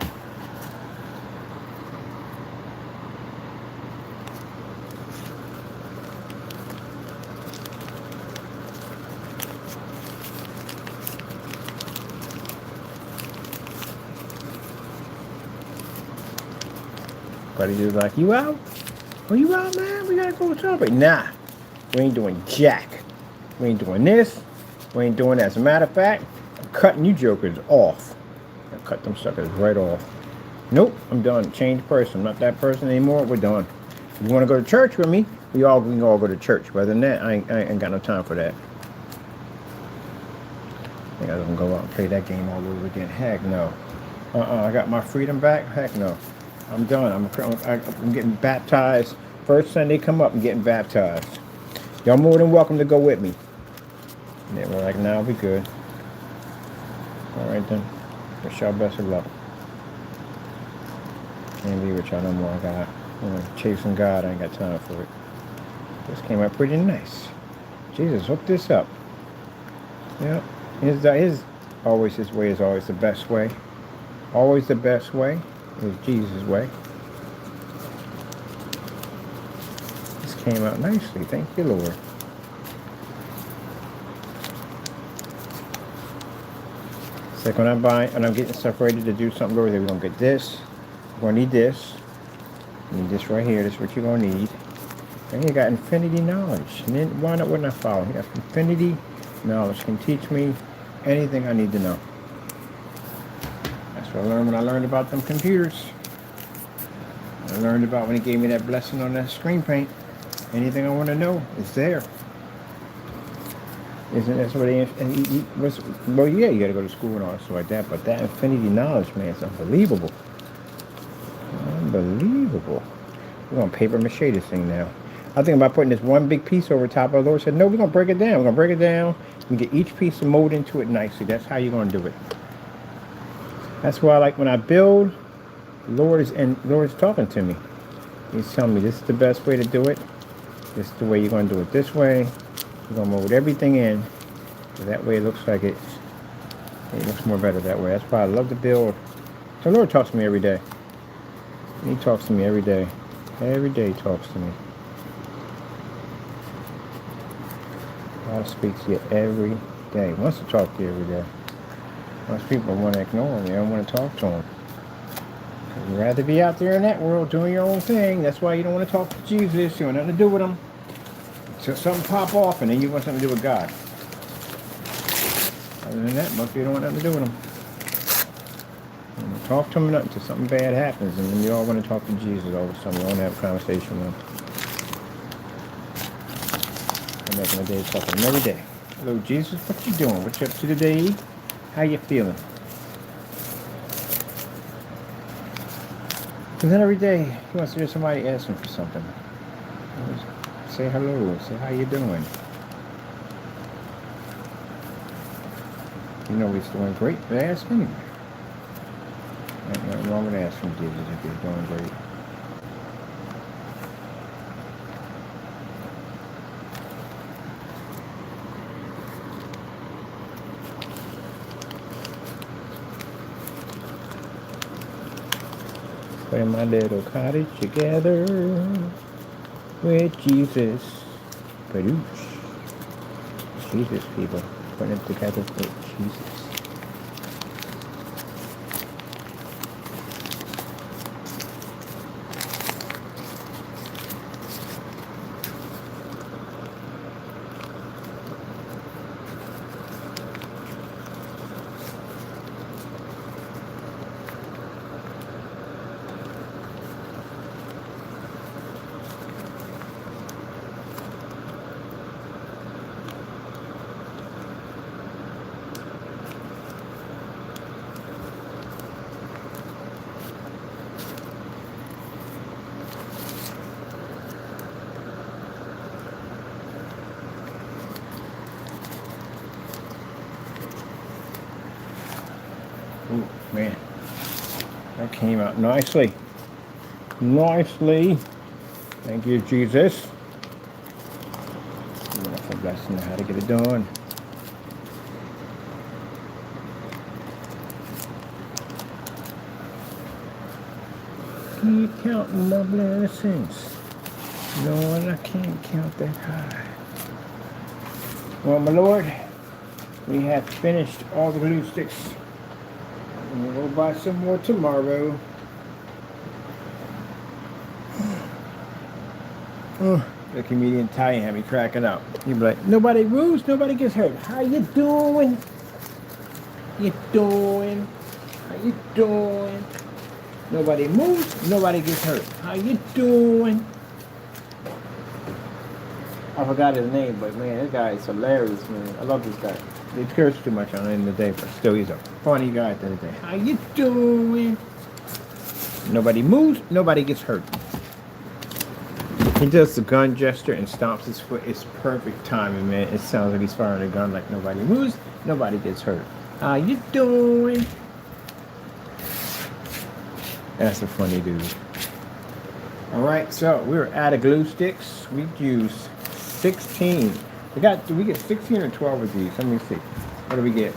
But he was like, "You out? Oh, you out, man? We gotta go celebrate." Nah, we ain't doing jack. We ain't doing this. We ain't doing that. As a matter of fact, I'm cutting you jokers off. I cut them suckers right off. Nope, I'm done. Changed person. I'm not that person anymore. We're done. If you want to go to church with me, we can all go to church. But other than that, I ain't got no time for that. I think I was gonna go out and play that game all over again. Heck no. I got my freedom back. Heck no. I'm done. I'm getting baptized. First Sunday come up, I'm getting baptized. Y'all more than welcome to go with me. And they were like, "Nah, we good." All right then. Wish y'all best of luck. Can't be with y'all no more. Chasing God. I ain't got time for it. This came out pretty nice. Jesus, hook this up. Yep. His way is always the best way. Always the best way is Jesus' way. This came out nicely. Thank you, Lord. It's like when I'm getting stuff ready to do something over there, we're gonna get this. We're gonna need this. You need this right here. This is what you're gonna need. And you got infinity knowledge. And then why not wouldn't I follow? You got infinity knowledge. Can teach me anything I need to know. That's what I learned when I learned about them computers. I learned about when he gave me that blessing on that screen paint. Anything I want to know is there. Isn't that what he was? Well, yeah, you got to go to school and all stuff like that. But that infinity knowledge, man, is unbelievable. Unbelievable. We're going to paper mache this thing now. I think about putting this one big piece over top of the Lord said, no, we're going to break it down. We're going to break it down and get each piece and mold into it nicely. That's how you're going to do it. That's why, like, when I build, the Lord is talking to me. He's telling me this is the best way to do it. This is the way you're going to do it this way. You're going to mold everything in. So that way it looks like it looks more better that way. That's why I love to build. The Lord talks to me every day. He talks to me every day. Every day he talks to me. God speaks to you every day. He wants to talk to you every day. Most people want to ignore him. They don't want to talk to him. You'd rather be out there in that world doing your own thing. That's why you don't want to talk to Jesus. You want nothing to do with him. So something pop off and then you want something to do with God. Other than that, most people don't want nothing to do with him. Talk to him until something bad happens, and then you all want to talk to Jesus all of a sudden. You want to have a conversation with him. I'm making a day talking to him every day. Hello, Jesus, what you doing? What you up to today? How you feeling? And then every day, he wants to hear somebody ask him for something. Say hello. Say how you doing. You know he's doing great, but ask anyway. Ain't nothing wrong with asking Jesus if he's doing great. We're in my little cottage together with Jesus. Badoosh. Jesus, people. Putting it together with Jesus. Ooh, man. That came out nicely. Nicely. Thank you, Jesus. Wonderful blessing how to get it done. Keep counting my blessings. Lord, I can't count that high. Well, my Lord, we have finished all the glue sticks. We'll go buy some more tomorrow. Oh, the comedian Ty had me cracking up. He'd be like, nobody moves, nobody gets hurt. How you doing? You doing? How you doing? Nobody moves, nobody gets hurt. How you doing? I forgot his name, but man, this guy is hilarious, man. I love this guy. They curse too much on him today, but still, he's a funny guy at the end of the day. How you doing? Nobody moves, nobody gets hurt. He does the gun gesture and stomps his foot. It's perfect timing, man. It sounds like he's firing a gun like nobody moves, nobody gets hurt. How you doing? That's a funny dude. Alright, so we're out of glue sticks. We used 16. Do we get 16 or 12 of these? Let me see. What do we get?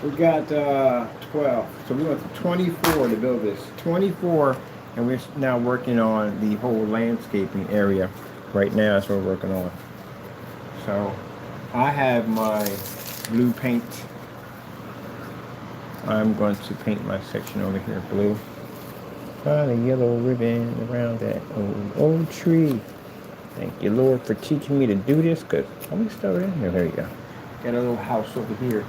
We got 12. So we went to 24 to build this. 24, and we're now working on the whole landscaping area. Right now, that's what we're working on. So I have my blue paint. I'm going to paint my section over here blue. Find a yellow ribbon around that old tree. Thank you, Lord, for teaching me to do this, because how many stuff in here? There you go. Got a little house over here.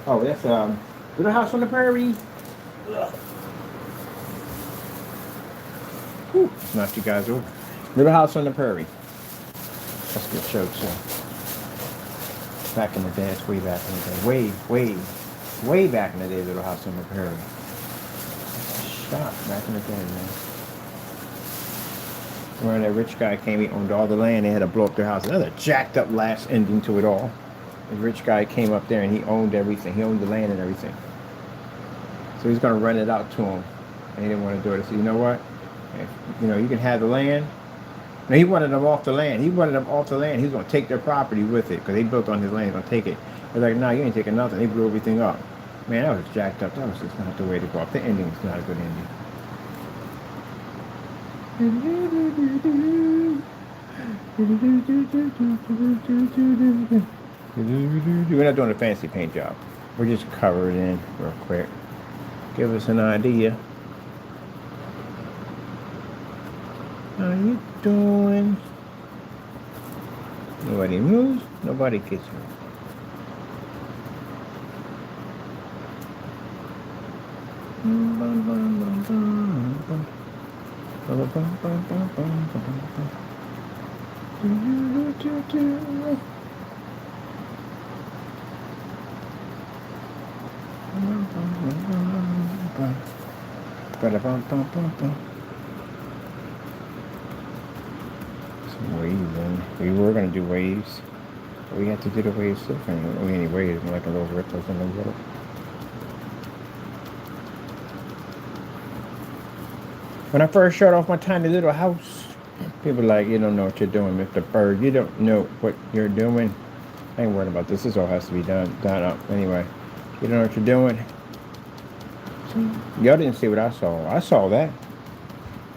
Oh, that's Little House on the Prairie. Whew, knocked you guys over. Little House on the Prairie. That's a good show, too. Back in the day, it's way back in the day. Way back in the day, Little House on the Prairie. Shop back in the day, man. When that rich guy came, he owned all the land, they had to blow up their house. Another jacked up last ending to it all. The rich guy came up there and he owned everything. He owned the land and everything. So he's going to rent it out to him. And he didn't want to do it. He said, you know what? If, you can have the land. No, he wanted them off the land. He wanted them off the land. He was going to take their property with it because they built on his land. He's going to take it. They're like, no, you ain't taking nothing. They blew everything up. Man, that was jacked up. That was just not the way to go up. The ending was not a good ending. We're not doing a fancy paint job. We're just covering it in real quick. Give us an idea. How you doing? Nobody moves, nobody gets hurt. Some waves, and we were going to do waves. But we had to do the waves different. We any waves, like a little ripples in the water. When I first showed off my tiny little house, people were like, you don't know what you're doing, Mr. Bird. You don't know what you're doing. I ain't worried about this. This all has to be done up. Anyway, you don't know what you're doing. Y'all didn't see what I saw. I saw that.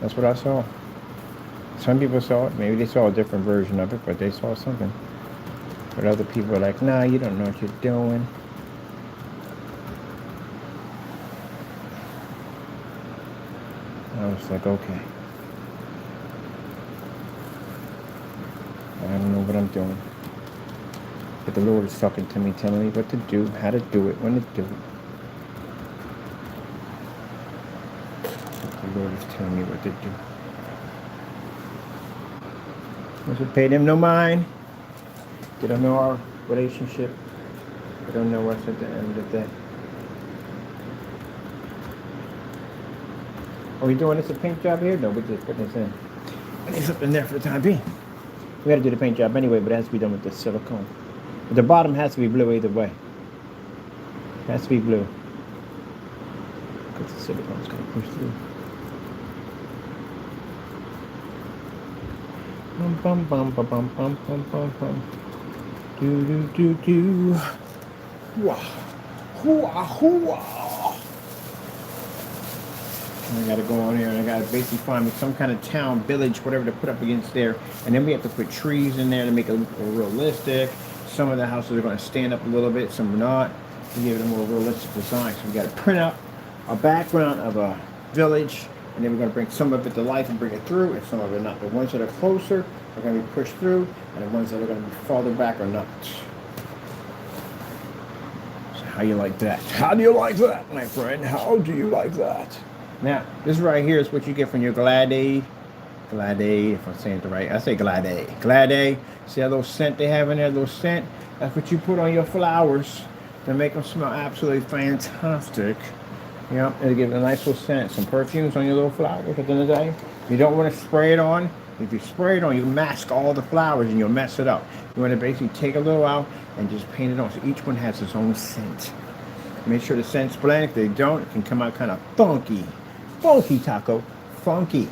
That's what I saw. Some people saw it. Maybe they saw a different version of it, but they saw something. But other people were like, nah, you don't know what you're doing. I was like, okay. I don't know what I'm doing. But the Lord is talking to me, telling me what to do, how to do it, when to do it. The Lord is telling me what to do. I should pay them no mind. They don't know our relationship. They don't know us at the end of the day. Are we doing this a paint job here? No, we're just putting this in. I need something there for the time being. We got to do the paint job anyway, but it has to be done with the silicone. But the bottom has to be blue either way. It has to be blue. Because the silicone's going to push through. Bum bum bum bum bum bum bum bum bum. Do do do do. Hooah. Hooah hooah. I gotta go on here and I gotta basically find me some kind of town, village, whatever to put up against there. And then we have to put trees in there to make it look more realistic. Some of the houses are gonna stand up a little bit, some are not, to give it a more realistic design. So we gotta print out a background of a village, and then we're gonna bring some of it to life and bring it through, and some of it not. The ones that are closer are gonna be pushed through, and the ones that are gonna be farther back are not. So how you like that? How do you like that, my friend? How do you like that? Now, this right here is what you get from your Glade, if I'm saying it right. I say Glade. See that little scent they have in there, little scent? That's what you put on your flowers to make them smell absolutely fantastic. Yep, it'll give it a nice little scent. Some perfumes on your little flowers at the end of the day. You don't want to spray it on. If you spray it on, you mask all the flowers and you'll mess it up. You want to basically take a little out and just paint it on. So each one has its own scent. Make sure the scent's blend. If they don't, it can come out kind of funky. Funky taco. Funky.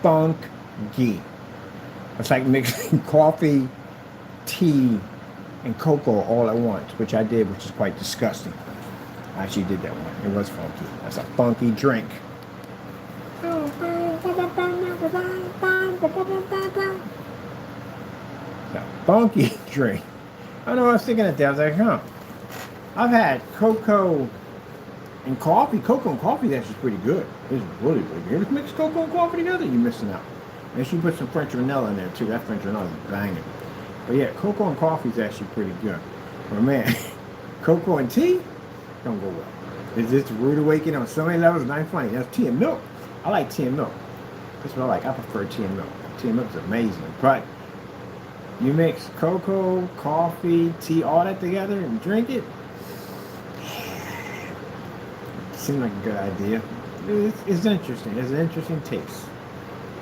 Funky. It's like mixing coffee, tea, and cocoa all at once, which I did, which is quite disgusting. I actually did that one. It was funky. That's a funky drink. It's a funky drink. I don't know what I was thinking of that. I was like, huh. I've had cocoa and coffee. Cocoa and coffee, that's just pretty good. It's really, really good. You ever mix cocoa and coffee together? You're missing out. And she put some French vanilla in there too. That French vanilla is banging. But yeah, cocoa and coffee is actually pretty good. But man, cocoa and tea don't go well. It's just a rude awakening on so many levels. Not funny. That's tea and milk. I like tea and milk. That's what I like. I prefer tea and milk. Tea and milk is amazing. But you mix cocoa, coffee, tea, all that together and drink it. Seems like a good idea. It's interesting. It's an interesting taste.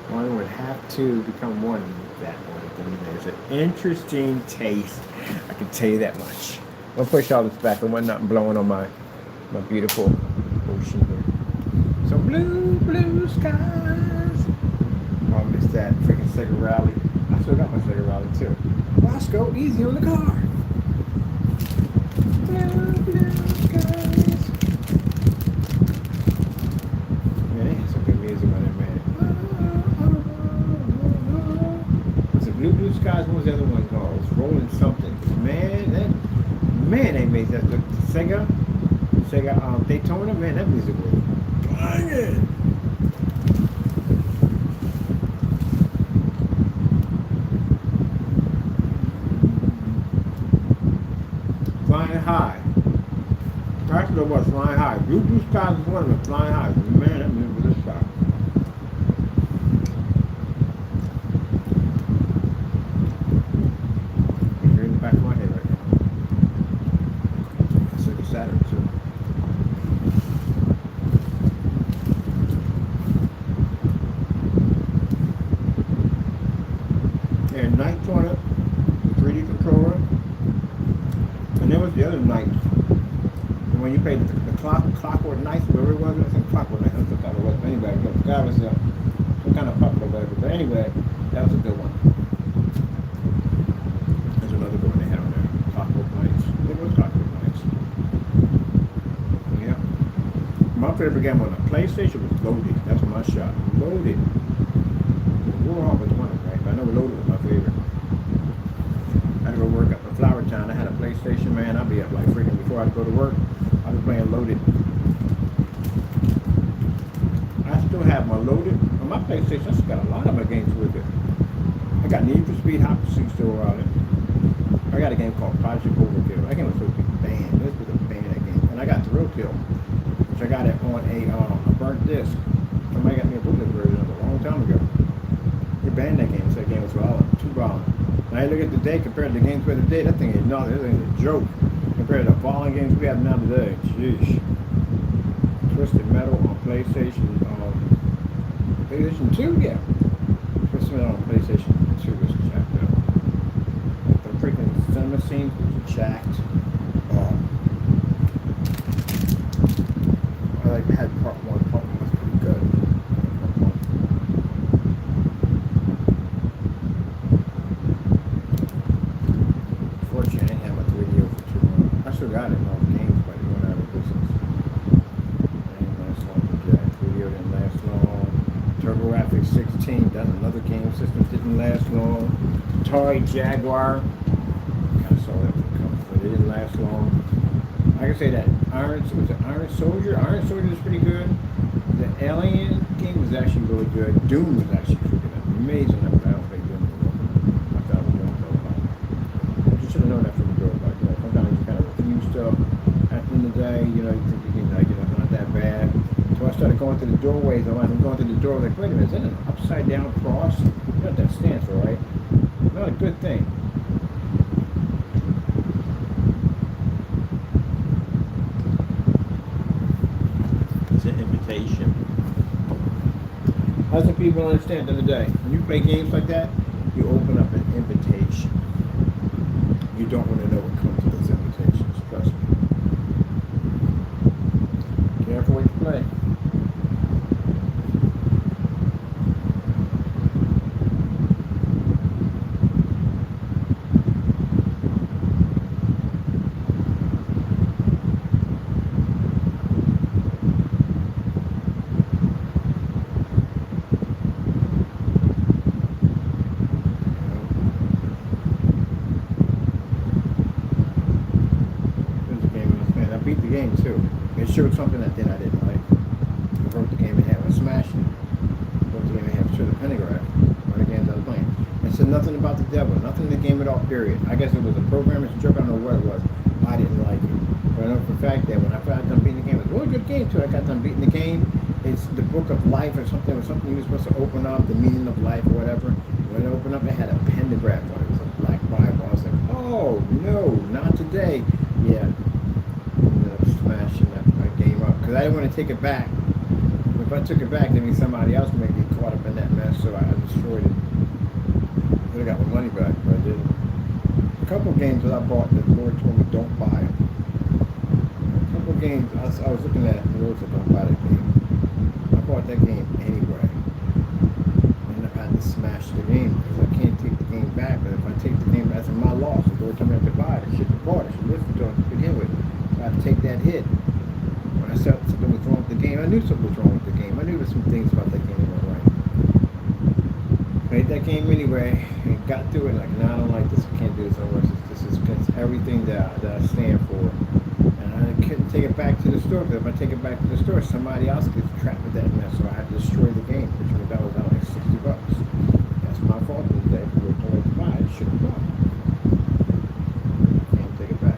One would have to become one that way. It's an interesting taste. I can tell you that much. I'll push all this back. I want nothing blowing on my beautiful ocean here. So blue skies. Oh, I missed that freaking cigarette rally. I still got my cigarette rally too. Roscoe, easy on the car. Blue skies. Man, some good music on it, man. It's a blue skies. What was the other one called? It's Rolling Something. Man, they made that. The Sega Daytona, man, that music was banging. Flying High. That's what it was, Flying High. Blue Skies is one of them, Flying High. Man, that music was this side. It's in the back of my head right now. It's like a Saturn too. And nights on it, 3D controller. And there was the other night. And when you played the Clockwork Nights, whatever it was, I think Clockwork Nights, I forgot what it was. But anyway, the guy was some kind of puppet or whatever. But anyway, that was a good one. There's another good one they had on there. Clockwork Nights. It was Clockwork Nights. Yeah. My favorite game on the PlayStation was Loaded. That's my shot. Loaded. Warhol was one of them, right? But I know Loaded was my favorite. I had to go work up in Flower Town. I had a PlayStation, man. I'd be up like freaking before I'd go to work. I'd be playing Loaded. I still have my Loaded. On my PlayStation, I still got a lot of my games with it. I got Need for Speed Hot Pursuit still around it. I got a game called Project Overkill. That game was supposed to be banned. This was a ban, that game. And I got Thrill Kill, which I got it on a burnt disc. Somebody got me a bootleg version of it a long time ago. They banned that game. So that game was too violent. Now you look at today compared to the games we had today, that thing is nothing. This thing is a joke compared to the violent games we have now today. Jeez. Twisted Metal on PlayStation. PlayStation 2, yeah. Especially on PlayStation 2 was jacked up. The freaking cinema scenes was jacked up. I like had part one. Part one was pretty good. Fortunately, I didn't have my 3DO for too long. I still got it in all the games, but it went out of business. It didn't last long. Yeah, 3DO didn't last long. TurboGrafx 16, that's another game system, didn't last long. Atari Jaguar, kind of saw that one coming, but it didn't last long. I can say that Iron Soldier? Iron Soldier is pretty good. The Alien game was actually really good. Doom was actually freaking amazing. I don't play Doom anymore. I thought it was going to go about. You should have known that from the door, but sometimes you kind of refuse stuff. At the end of the day, you think you can, it's not that bad. So I started going through the doorways, and when I'm going through the door, like, wait a minute, is that an upside down cross? You know what that stands for, right? Not a good thing. It's an invitation. That's what people don't understand at the end of the day. When you play games like that, you open up an invitation. You don't want to know what comes with those invitations, trust me. Careful what you play. I beat the game too. It showed something that then I didn't like. I broke the game in half. I smashed it. Broke the game in half. Showed the pentagraph. One of the games I was playing. It said nothing about the devil. Nothing in the game at all, period. I guess it was a programmer's joke. I don't know what it was. I didn't like it. But I know for a fact that when I got done beating the game, it was a really good game too. I got done beating the game. It's the book of life or something. It was something you were supposed to open up, the meaning of life or whatever. When it opened up, it had a pentagraph on it. It was a black Bible. I was like, oh no, not today. Yeah. Smashing that game up because I didn't want to take it back. If I took it back, then somebody else may be caught up in that mess, so I destroyed it. I got my money back, but I didn't. A couple of games that I bought that the Lord told me don't buy. A couple of games I was looking at, the Lord said don't buy that game. I bought that game anyway, and I had to smash the game because I can't take the game back. But if I take the game, that's my loss. The Lord told me I have to buy it. I should have bought it. I should listen to it to begin with. I had to take that hit. When I said something was wrong with the game, I knew something was wrong with the game. I knew there were some things about that game that weren't right. Played that game anyway, and got through it like, nah, I don't like this. I can't do this anymore. This is against everything that I stand for. And I couldn't take it back to the store, because if I take it back to the store, somebody else gets trapped with that mess. So I had to destroy the game, which means that was out like $60. That's my fault today. If we were told to buy it, I should have bought it. Can't take it back.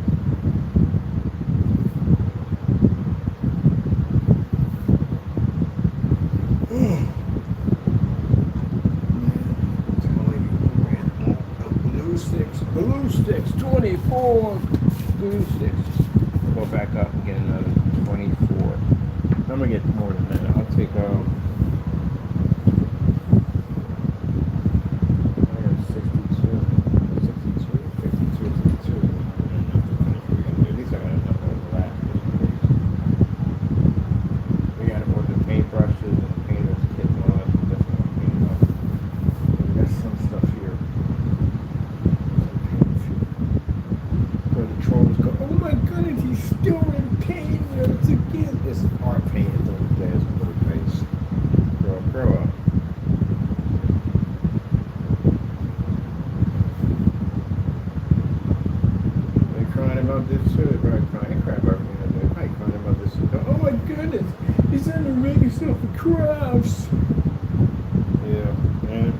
Blue sticks, 24 blue sticks. Go back up and get another 24. I'm gonna get more than that. I'll take I got 62. At least I got enough overlap. We got to order the paintbrushes and painters kits and all that. That's what I'm painting up. We got some stuff here. Where the trolls go, oh my goodness, he's still in pain once again. It's art paint at those days with little face. Grow up. They're crying about this too. They're probably crying. They cry about everything. They're probably crying about this too. Oh my goodness, he's in there making himself a crafts. Yeah, man.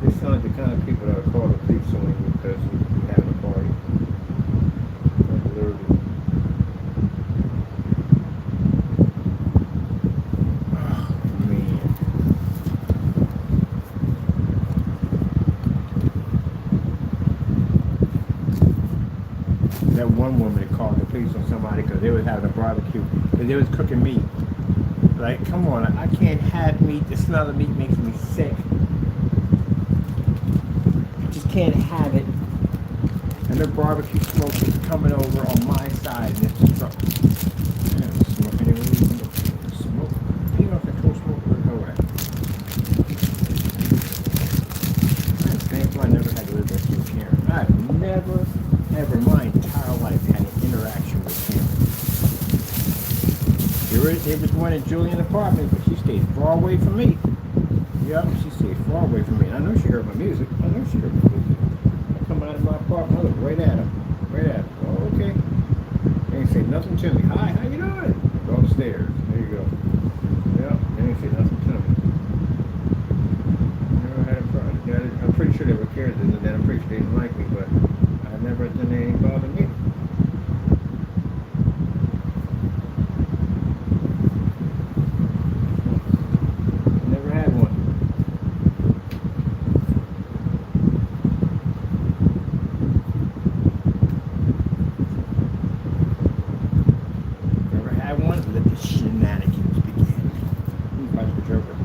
They sound like the kind of people that would call the police on you because you're having a party. Like literally. Oh, man. That one woman that called the police on somebody because they was having a barbecue because they was cooking meat. Like, come on, I can't have meat. The smell of meat makes me sick. I just can't have it. And the barbecue smoke is coming over on my side in this truck. Man, smoke anyway. Smoke. You don't control smoke or no way. I'm thankful I never had to live next to a Karen. I've never, ever my entire life had an interaction with Karen. There was one in Julian's apartment, but she stayed far away from me. Yep, she stayed far away from me. And I know she heard my music. I know she heard my music. I come out of my apartment, I look right at her. Right at her. Oh, okay. They ain't say nothing to me. Hi, how you doing? Go upstairs. There you go. Yep, they ain't say nothing to me. Never had a problem. Yeah, I'm pretty sure they were Karens and then I'm pretty sure they didn't like me, but I never done anything bother me. Never had one. Never had one. Let the shenanigans begin. That's the Joker.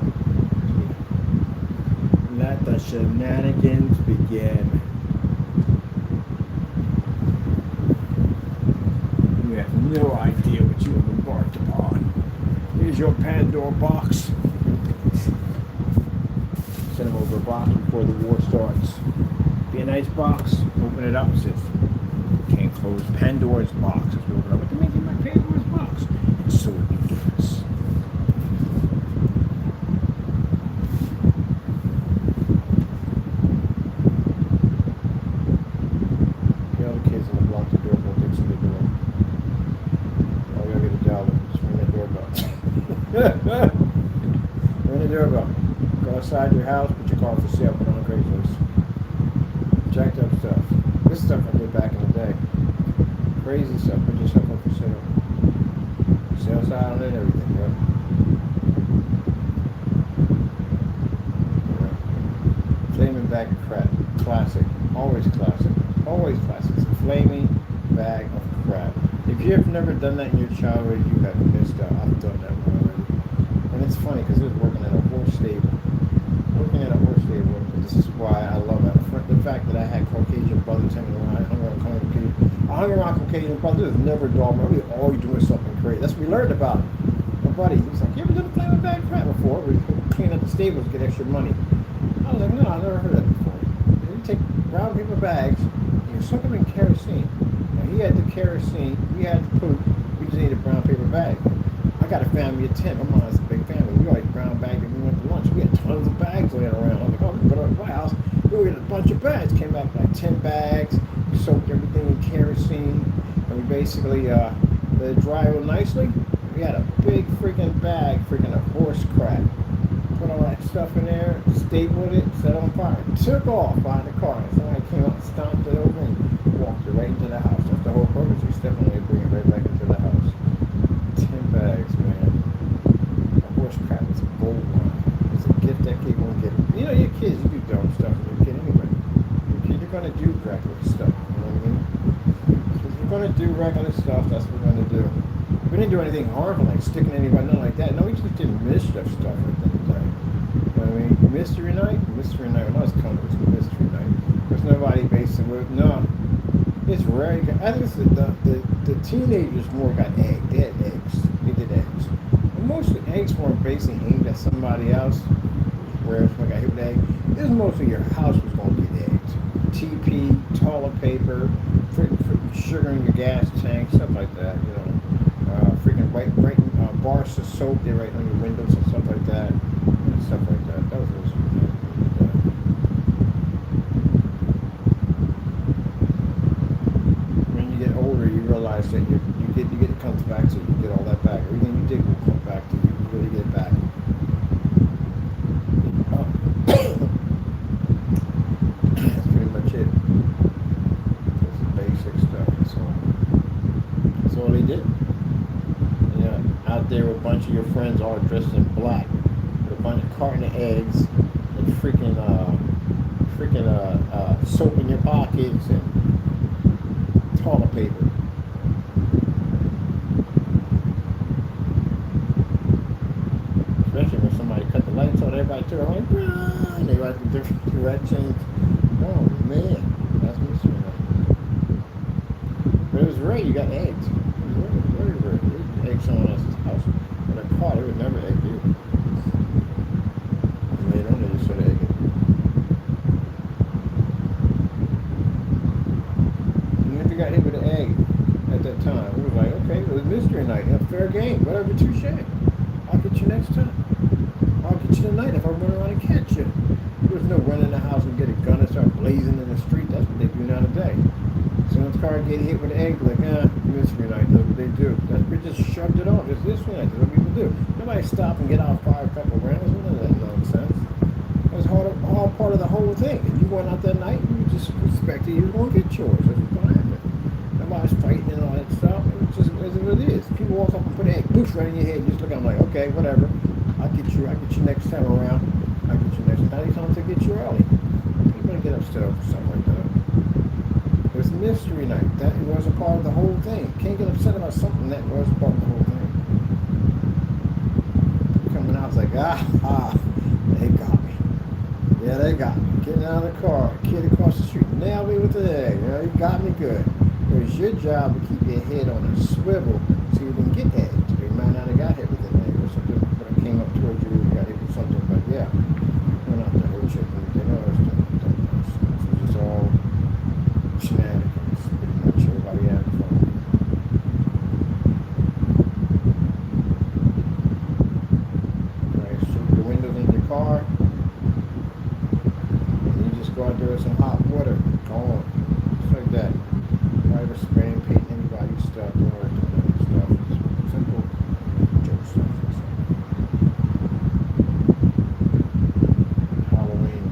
Let the shenanigans begin. You have no idea what you have embarked upon. Here's your Pandora box. Send them over a box before the war starts. Be a nice box. Open it up. It says, can't close Pandora's box. If you open it up, what do you mean my Pandora's box? It's so it begins. The other kids in the block, the door won't fix the door. Oh, you gotta get a job. Just ring that doorbell. Ring the doorbell. Go outside your house, put your car for sale, put it on Craigslist. Jacked up stuff. This stuff I did back in the day. Crazy stuff, put yourself up for sale. Sale sign and everything, bro. Yeah. Flaming bag of crap. Classic. Always classic. Always classic. It's a flaming bag of crap. If you have never done that in your childhood, you have missed out. I've done that one already. And it's funny because it was working at a horse stable. Working at a horse stable. This is why I love it. The fact that I had Caucasian brothers hanging around. I hung around Caucasian brothers. It was never dull. We were always doing something crazy. That's what we learned about it. My buddy, he was like, you ever done a flaming bag of crap before? We clean up the stables to get extra money. I was like, no, I've never heard of that before. And you take brown paper bags, and you soak them in kerosene. Now, he had the kerosene, we had the poop, we just needed a brown paper bag. I got a family of 10. My mom has a big family. We always brown bagged and we went to lunch. We had tons of bags laying around. I was like, oh, we go to the White House. We had a bunch of bags. Came back with like 10 bags. We soaked everything in kerosene. And we basically let it dry real nicely. We had a big freaking bag, freaking a horse crap. Put all that stuff in there, stapled it, set it on fire. Took off behind the car. And somebody came up and stomped it over and walked it right into the house. That's the whole purpose. We step on it and bring it right back into the house. 10 bags, man. A horse crap is a gold one. It's a gift that kid won't get. You know, your kids, you do dumb stuff with your kid anyway. Your kid, you're going to do regular stuff. You know what I mean? So if you're going to do regular stuff, that's what we're going to do. We didn't do anything harmful, like sticking anybody, nothing like that. No, we just did mischief stuff like that. You know what I mean? Mystery night? Mystery night. When I was coming, it was mystery night. There's nobody basically. No. It's rare. I think it's the teenagers more got eggs. They had eggs. They did eggs. And most of the eggs weren't basically aimed at somebody else. Where if I got hit with an egg, this is mostly your house was going to get eggs. TP, toilet paper, sugar in your gas tank, stuff like that. You know, freaking writing bars of soap they write on your windows and stuff like that. And stuff like that. That was awesome. Get older, you realize that you get it comes back to you. You get all that back. Everything you did will come back to you. You really get it back. That's pretty much it. That's the basic stuff. That's all they did. Yeah, out there with a bunch of your friends all dressed in black, with a bunch of carton of eggs and freaking soap in your pockets and toilet paper. everybody took it. I'm like, run! They write the different red chains. Oh man, that's mystery night. But it was rare you got eggs. It was very, very rare. They would egg someone else's house. But a car, they would never egg you. And they don't just sort of egg it. And if you got hit with an egg at that time, it was like, okay, it was mystery night. Fair game. Whatever, touche. I'll get you next time. I'll get you tonight if I run around and catch you. There's no running in the house and get a gun and start blazing in the street. That's what they do nowadays. So when the car get hit with an egg, like, mystery night, that's what they do. We just shoved it off. It's mystery night. That's what people do. Nobody stop and get out, fire a couple rounds. None of that nonsense. That was all part of the whole thing. If you went out that night, you just expected you were going to get yours. That's what's going to happen. Nobody's fighting and all that stuff. It's just as it is. People walk up and put an egg, boosh, right in your head. You just look at them like, okay, whatever. I'll get you next time around. I'll get you next time. They tell them to get you early. People don't get upset over something like that. It was mystery night. That was a part of the whole thing. Can't get upset about something that was part of the whole thing. Coming out, it's like, they got me. Yeah, they got me. Getting out of the car, kid across the street, nailed me with the egg. You know, you got me good. It was your job to keep your head on a swivel so you didn't get egged. You might not have got hit with an egg or something, but I came up towards you and got hit with something. But yeah, went out to hurt you. You know, it was just all shenanigans. Pretty much everybody had fun. Right, shoot the windows in your car, and you just go out there with some hot water. Go on. Just like that. Right, spraying, painting anybody's stuff, or stuff. It's simple joke stuff. Halloween.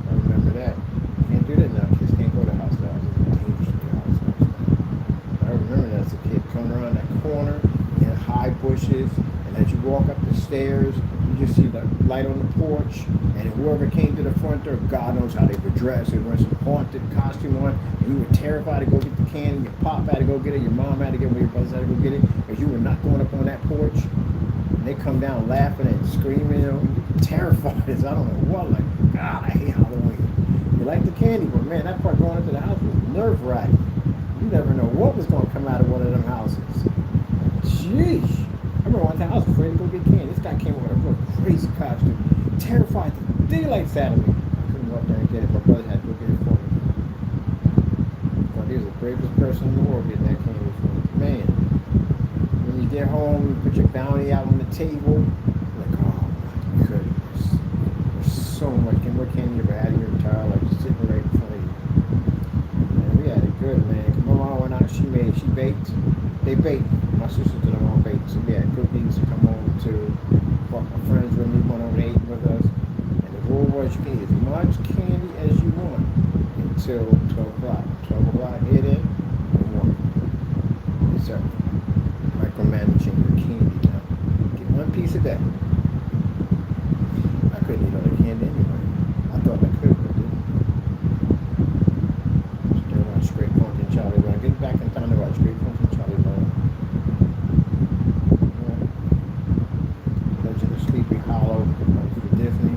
I remember that. You can't do that now. Kids can't go to house now. It's dangerous to go to house now. I remember that as a kid, coming around that corner in high bushes, and as you walk up the stairs, you just see the light on the porch, and whoever came to the front door, God knows how they were dressed. They were some haunted costume on, and you were terrified to go get the candy. Your pop had to go get it. Your mom had to get it. Your brothers had to go get it, because you were not going up on that porch. And they come down laughing and screaming, you know, terrified as I don't know what. Like, God, I hate Halloween. You like the candy, but man, that part going into the house was nerve-wracking. You never know what was going to come out of one of them houses. Sheesh. I remember one time I was afraid to go get candy. This guy came over with a real crazy costume. Terrified the daylights out of me. I couldn't go up there and get it. My brother had to go get it for me. But he was the bravest person in the world getting that candy for me. Man, when you get home, you put your bounty out on the table. Like, oh my goodness. There's so much. What candy you ever had in your entire life just sitting right in front of you? And we had it good, man. My mom went out, she baked. They baked. My sisters did their own baked. So we had cookies to come home to. My friends when we went over to eat with us. And the rule was you can eat as much candy as you want until 12 o'clock. 12 o'clock, hit it, and one. Yes, sir. Micromanaging your candy now. Get one piece a day. I couldn't eat all the candy anyway. I thought I could, but didn't. Still watch Great Pumpkin Charlie Brown. Get back in time to watch Great Pumpkin Charlie Brown. Legend of Sleepy Hollow for Disney.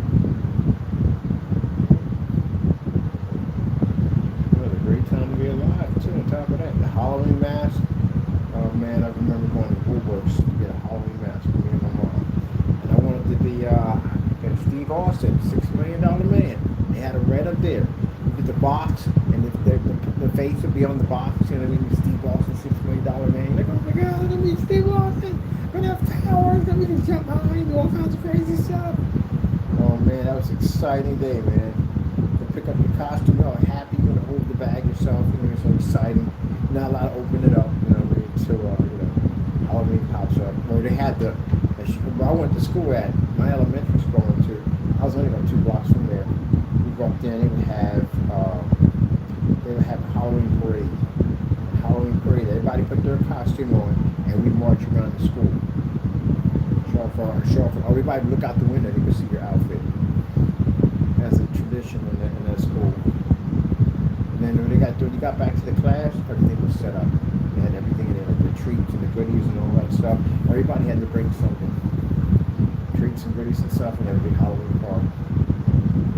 It was a great time to be alive too. On top of that, the Halloween mask. Oh man, I remember going to Woolworths to get a Halloween mask for me and my mom. And I wanted to be Steve Austin, $6 Million Man. They had a red up there. You get the box, and the face would be on the box. You know what I mean? Steve Austin, $6 Million Man. You're like, oh my God, it's gonna be Steve Austin. Gonna have powers. Gonna be able to jump high and do all kinds of crazy stuff. Oh man, that was an exciting day, man. To pick up your costume, you're all happy. You're gonna hold the bag yourself. You know, it's so exciting. Not allowed to open it up. You know what I mean? Until Halloween pops up. Or they had I went to school at my elementary school. I was only about 2 blocks from there. We go up there and they would have a Halloween parade. Halloween parade. Everybody put their costume on and we march around the school. Show off. Everybody would look out the window. They could see your outfit. That's a tradition in that school. And then when you got back to the class, everything was set up. They had everything in there, like the treats and the goodies and all that stuff. Everybody had to bring something. Treat drinks and goodies and stuff, and then a big Halloween party.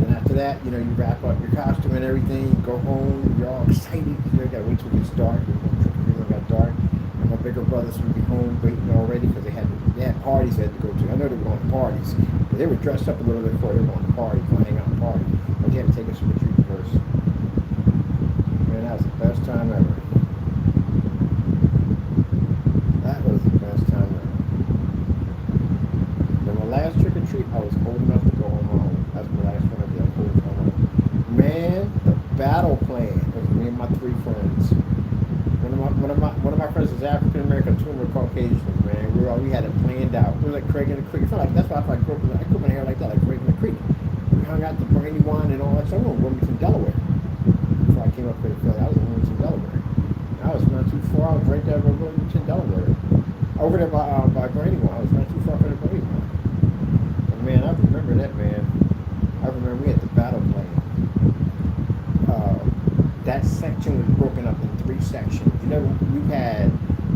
And after that, you wrap up your costume and everything, you go home, you're all excited. You gotta wait till it gets dark. We're going trick or treating when it got dark. And my bigger brothers would be home waiting already because they had parties they had to go to. I know they were going to parties, but they were dressed up a little bit before they were going to parties, going to hang out and party. But they had to take us to the treat first. Man, that was the best time ever. That was the best time ever. Then my last trick or treat, I was old enough to go on my own. That's my last one I did. I was old enough. Man, the battle plan was me and my 3 friends. One of my friends was African American, 2 were Caucasians, man. We had it planned out. We were like Craig in the Creek. I feel like that's why I grew up in here like that, like Craig in the Creek. We hung out the Brandywine and all that stuff. I was in Wilmington, Delaware. Before I came up here to Philly, I was in Wilmington, Delaware. I was not too far. I was right there in Wilmington, Delaware. Over there by Brandywine. I was not too far from the Brandywine. But man, I remember that, man. I remember we had the battle plan. That section was broken up in 3 sections. You had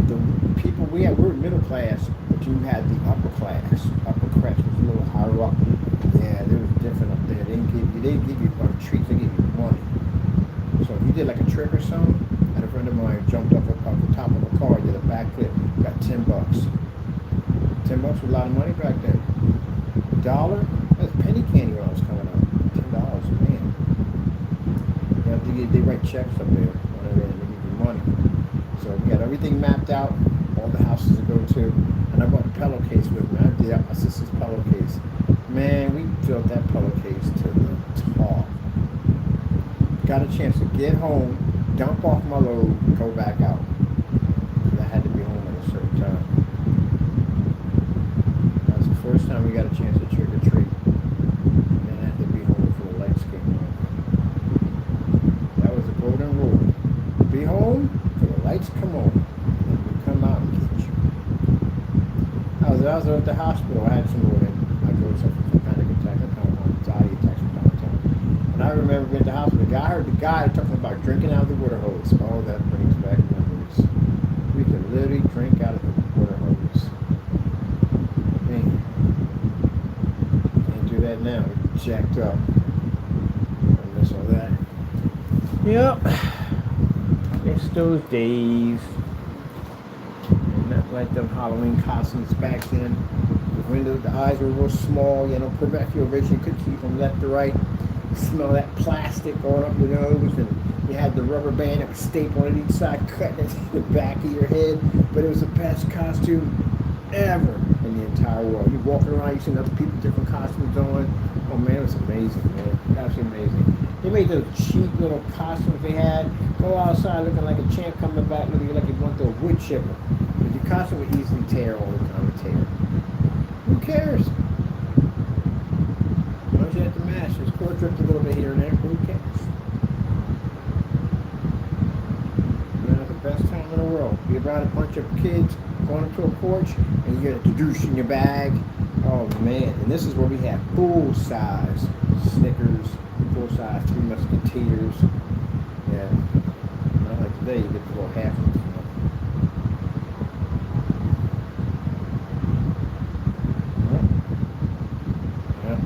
the people we were middle class, but you had the upper class. Upper class was a little higher up. Yeah, they was different up there. They didn't give you treats, they gave you money. So if you did like a trick or something, and a friend of mine jumped up the top of a car, did a backflip, got $10. $10 was a lot of money back then. $1, that's penny candy when I was coming up. $10, man. They write checks up there on it and they give you money. So we had everything mapped out, all the houses to go to, and I brought a pillowcase with me. I did my sister's pillowcase. Man, we filled that pillowcase to the top. Got a chance to get home, dump off my load, and go back out. Because I had to be home at a certain time. That was the first time we got a chance to trick or treat. And then I had to be home before the lights came on. Golden rule. Be home till the lights come on. And we come out and get you. I was at the hospital. I had some more than I go suffer from panic attack. I kind of anxiety attacks from time to time. And I remember being at the hospital. I heard the guy talking about drinking out of the water hose. Oh, that brings back memories. We could literally drink out of the water hose. Man, can't do that now. We're jacked up. I miss all that. Yep. It's those days. Not like them Halloween costumes back then. The windows, the eyes were real small, peripheral vision. You could see from left to right. You smell that plastic going up your nose, and you had the rubber band that was stapled on each side, cutting into the back of your head. But it was the best costume ever in the entire world. You walking around, you seeing other people, different costumes on. Oh man, it was amazing, man. Absolutely amazing. They made those cheap little costumes they had. Go outside looking like a champ, coming back looking like you went through a wood chipper. But your costume would easily tear all the time. Who cares? As long as you have the mask, just core dripped a little bit here and there. Who cares? Man, the best time in the world. Be around a bunch of kids going up to a porch and you get a douche in your bag. Oh man, and this is where we have full-size Snickers, full-size 3 Musketeers. Yeah, not like today, you get the little half ones. Yeah.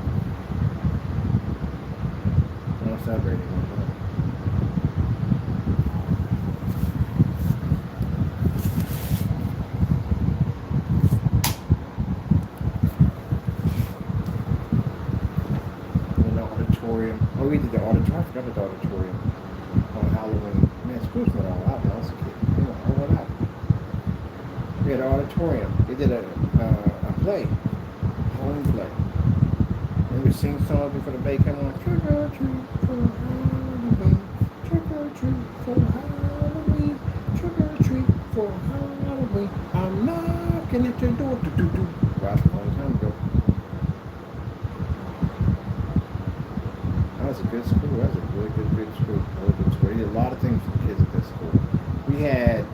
Not celebrating anymore. Oh, we did the auditorium. I forgot about the auditorium on Halloween. Man, schools went all out when I was a kid. They went all out. We had an auditorium. They did a play, a Halloween play. They would sing songs before the day came on. Trick or treat for Halloween. Trick or treat for Halloween. Trick or treat for Halloween. I'm knocking at your door. Do-do-do. Wow, that's a long time ago. That was a good school. That was a really good school. Really good school. We did a lot of things for the kids at this school. We had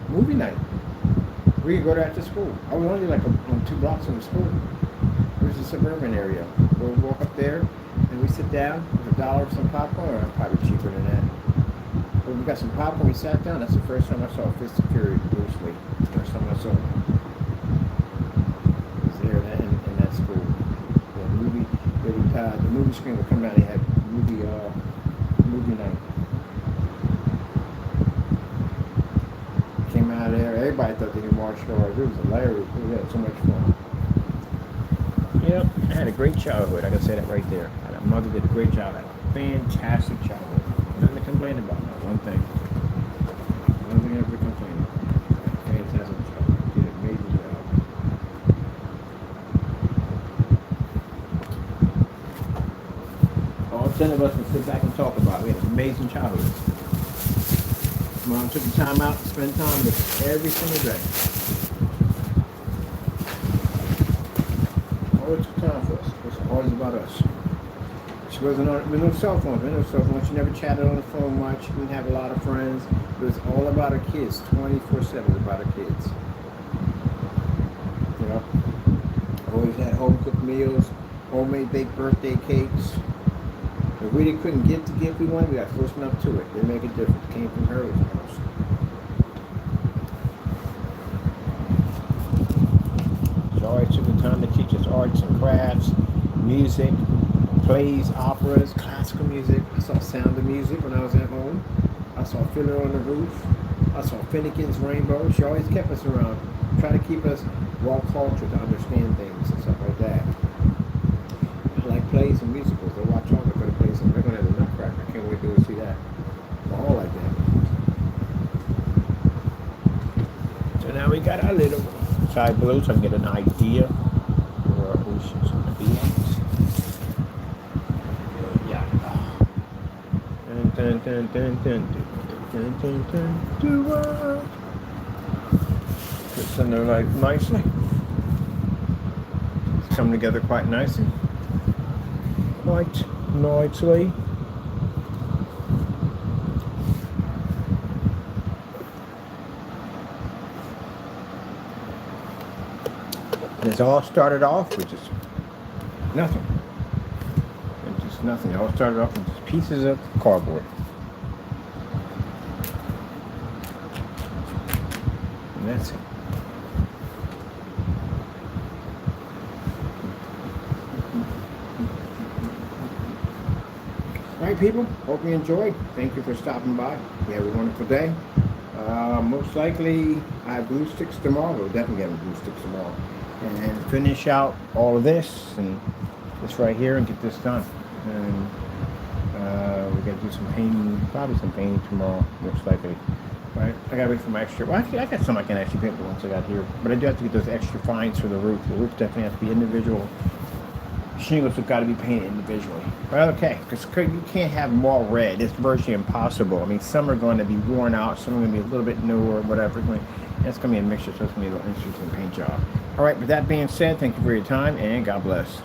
movie night. We could go to after school. I was only like on 2 blocks from the school. It was a suburban area. We'll walk up there and we sit down with $1 for some popcorn, or probably cheaper than that. But we got some popcorn. We sat down. That's the first time I saw Fist of Fury, Bruce Lee. First time I saw him. It was there. movie screen would come down. They had movie night. Came out of there. Everybody thought they could martial arts. It was hilarious. We had so much fun. Yep, I had a great childhood. I can say that right there. My mother did a great job. I had a fantastic childhood. Nothing to complain about. Not one thing. Nothing ever to complain about. Fantastic childhood. Did an amazing job. All 10 of us can sit back and talk about it. We had an amazing childhood. Mom took the time out to spend time with us every single day. Always took time for us. It was always about us. She wasn't on, with no cell phones. With no cell phones. She never chatted on the phone much. She didn't have a lot of friends. It was all about her kids. 24/7 about her kids. You know? Always had home cooked meals, homemade baked birthday cakes. If we couldn't get the gift we wanted, we got close enough to it. Didn't make a difference. It came from her. It was ours. She always took the time to teach us arts and crafts, music, plays, operas, classical music. I saw Sound of Music when I was at home. I saw Fiddler on the Roof. I saw Finnegan's Rainbow. She always kept us around, trying to keep us raw culture to understand things and stuff like that. I like plays and musicals. I watch all the good plays. They're going to have the Nutcracker. I can't wait to go see that. All like that. So now we got our little side blue so I can get an idea where our ocean's going to be at. Yeah. Dun, dun, dun, dun, dun, dun, dun, dun, dun. Fits in there like nicely. It's come together quite nicely. Quite nicely. And it's all started off with just nothing. It's just nothing. It all started off with just pieces of cardboard. And that's it. All right, people. Hope you enjoyed. Thank you for stopping by. You have a wonderful day. Most likely, I have glue sticks tomorrow. We'll definitely have glue sticks tomorrow. And finish out all of this and this right here and get this done. And we got to do some painting, probably some painting tomorrow, most likely. Right? I got to wait for my extra. Well, actually, I got some I can actually paint once I got here. But I do have to get those extra fines for the roof. The roof definitely has to be individual. Shingles have got to be painted individually. Well, okay, because you can't have them all red. It's virtually impossible. I mean, some are going to be worn out, some are going to be a little bit newer, whatever. It's going to be a mixture, so it's going to be a little interesting paint job. All right, with that being said, thank you for your time, and God bless.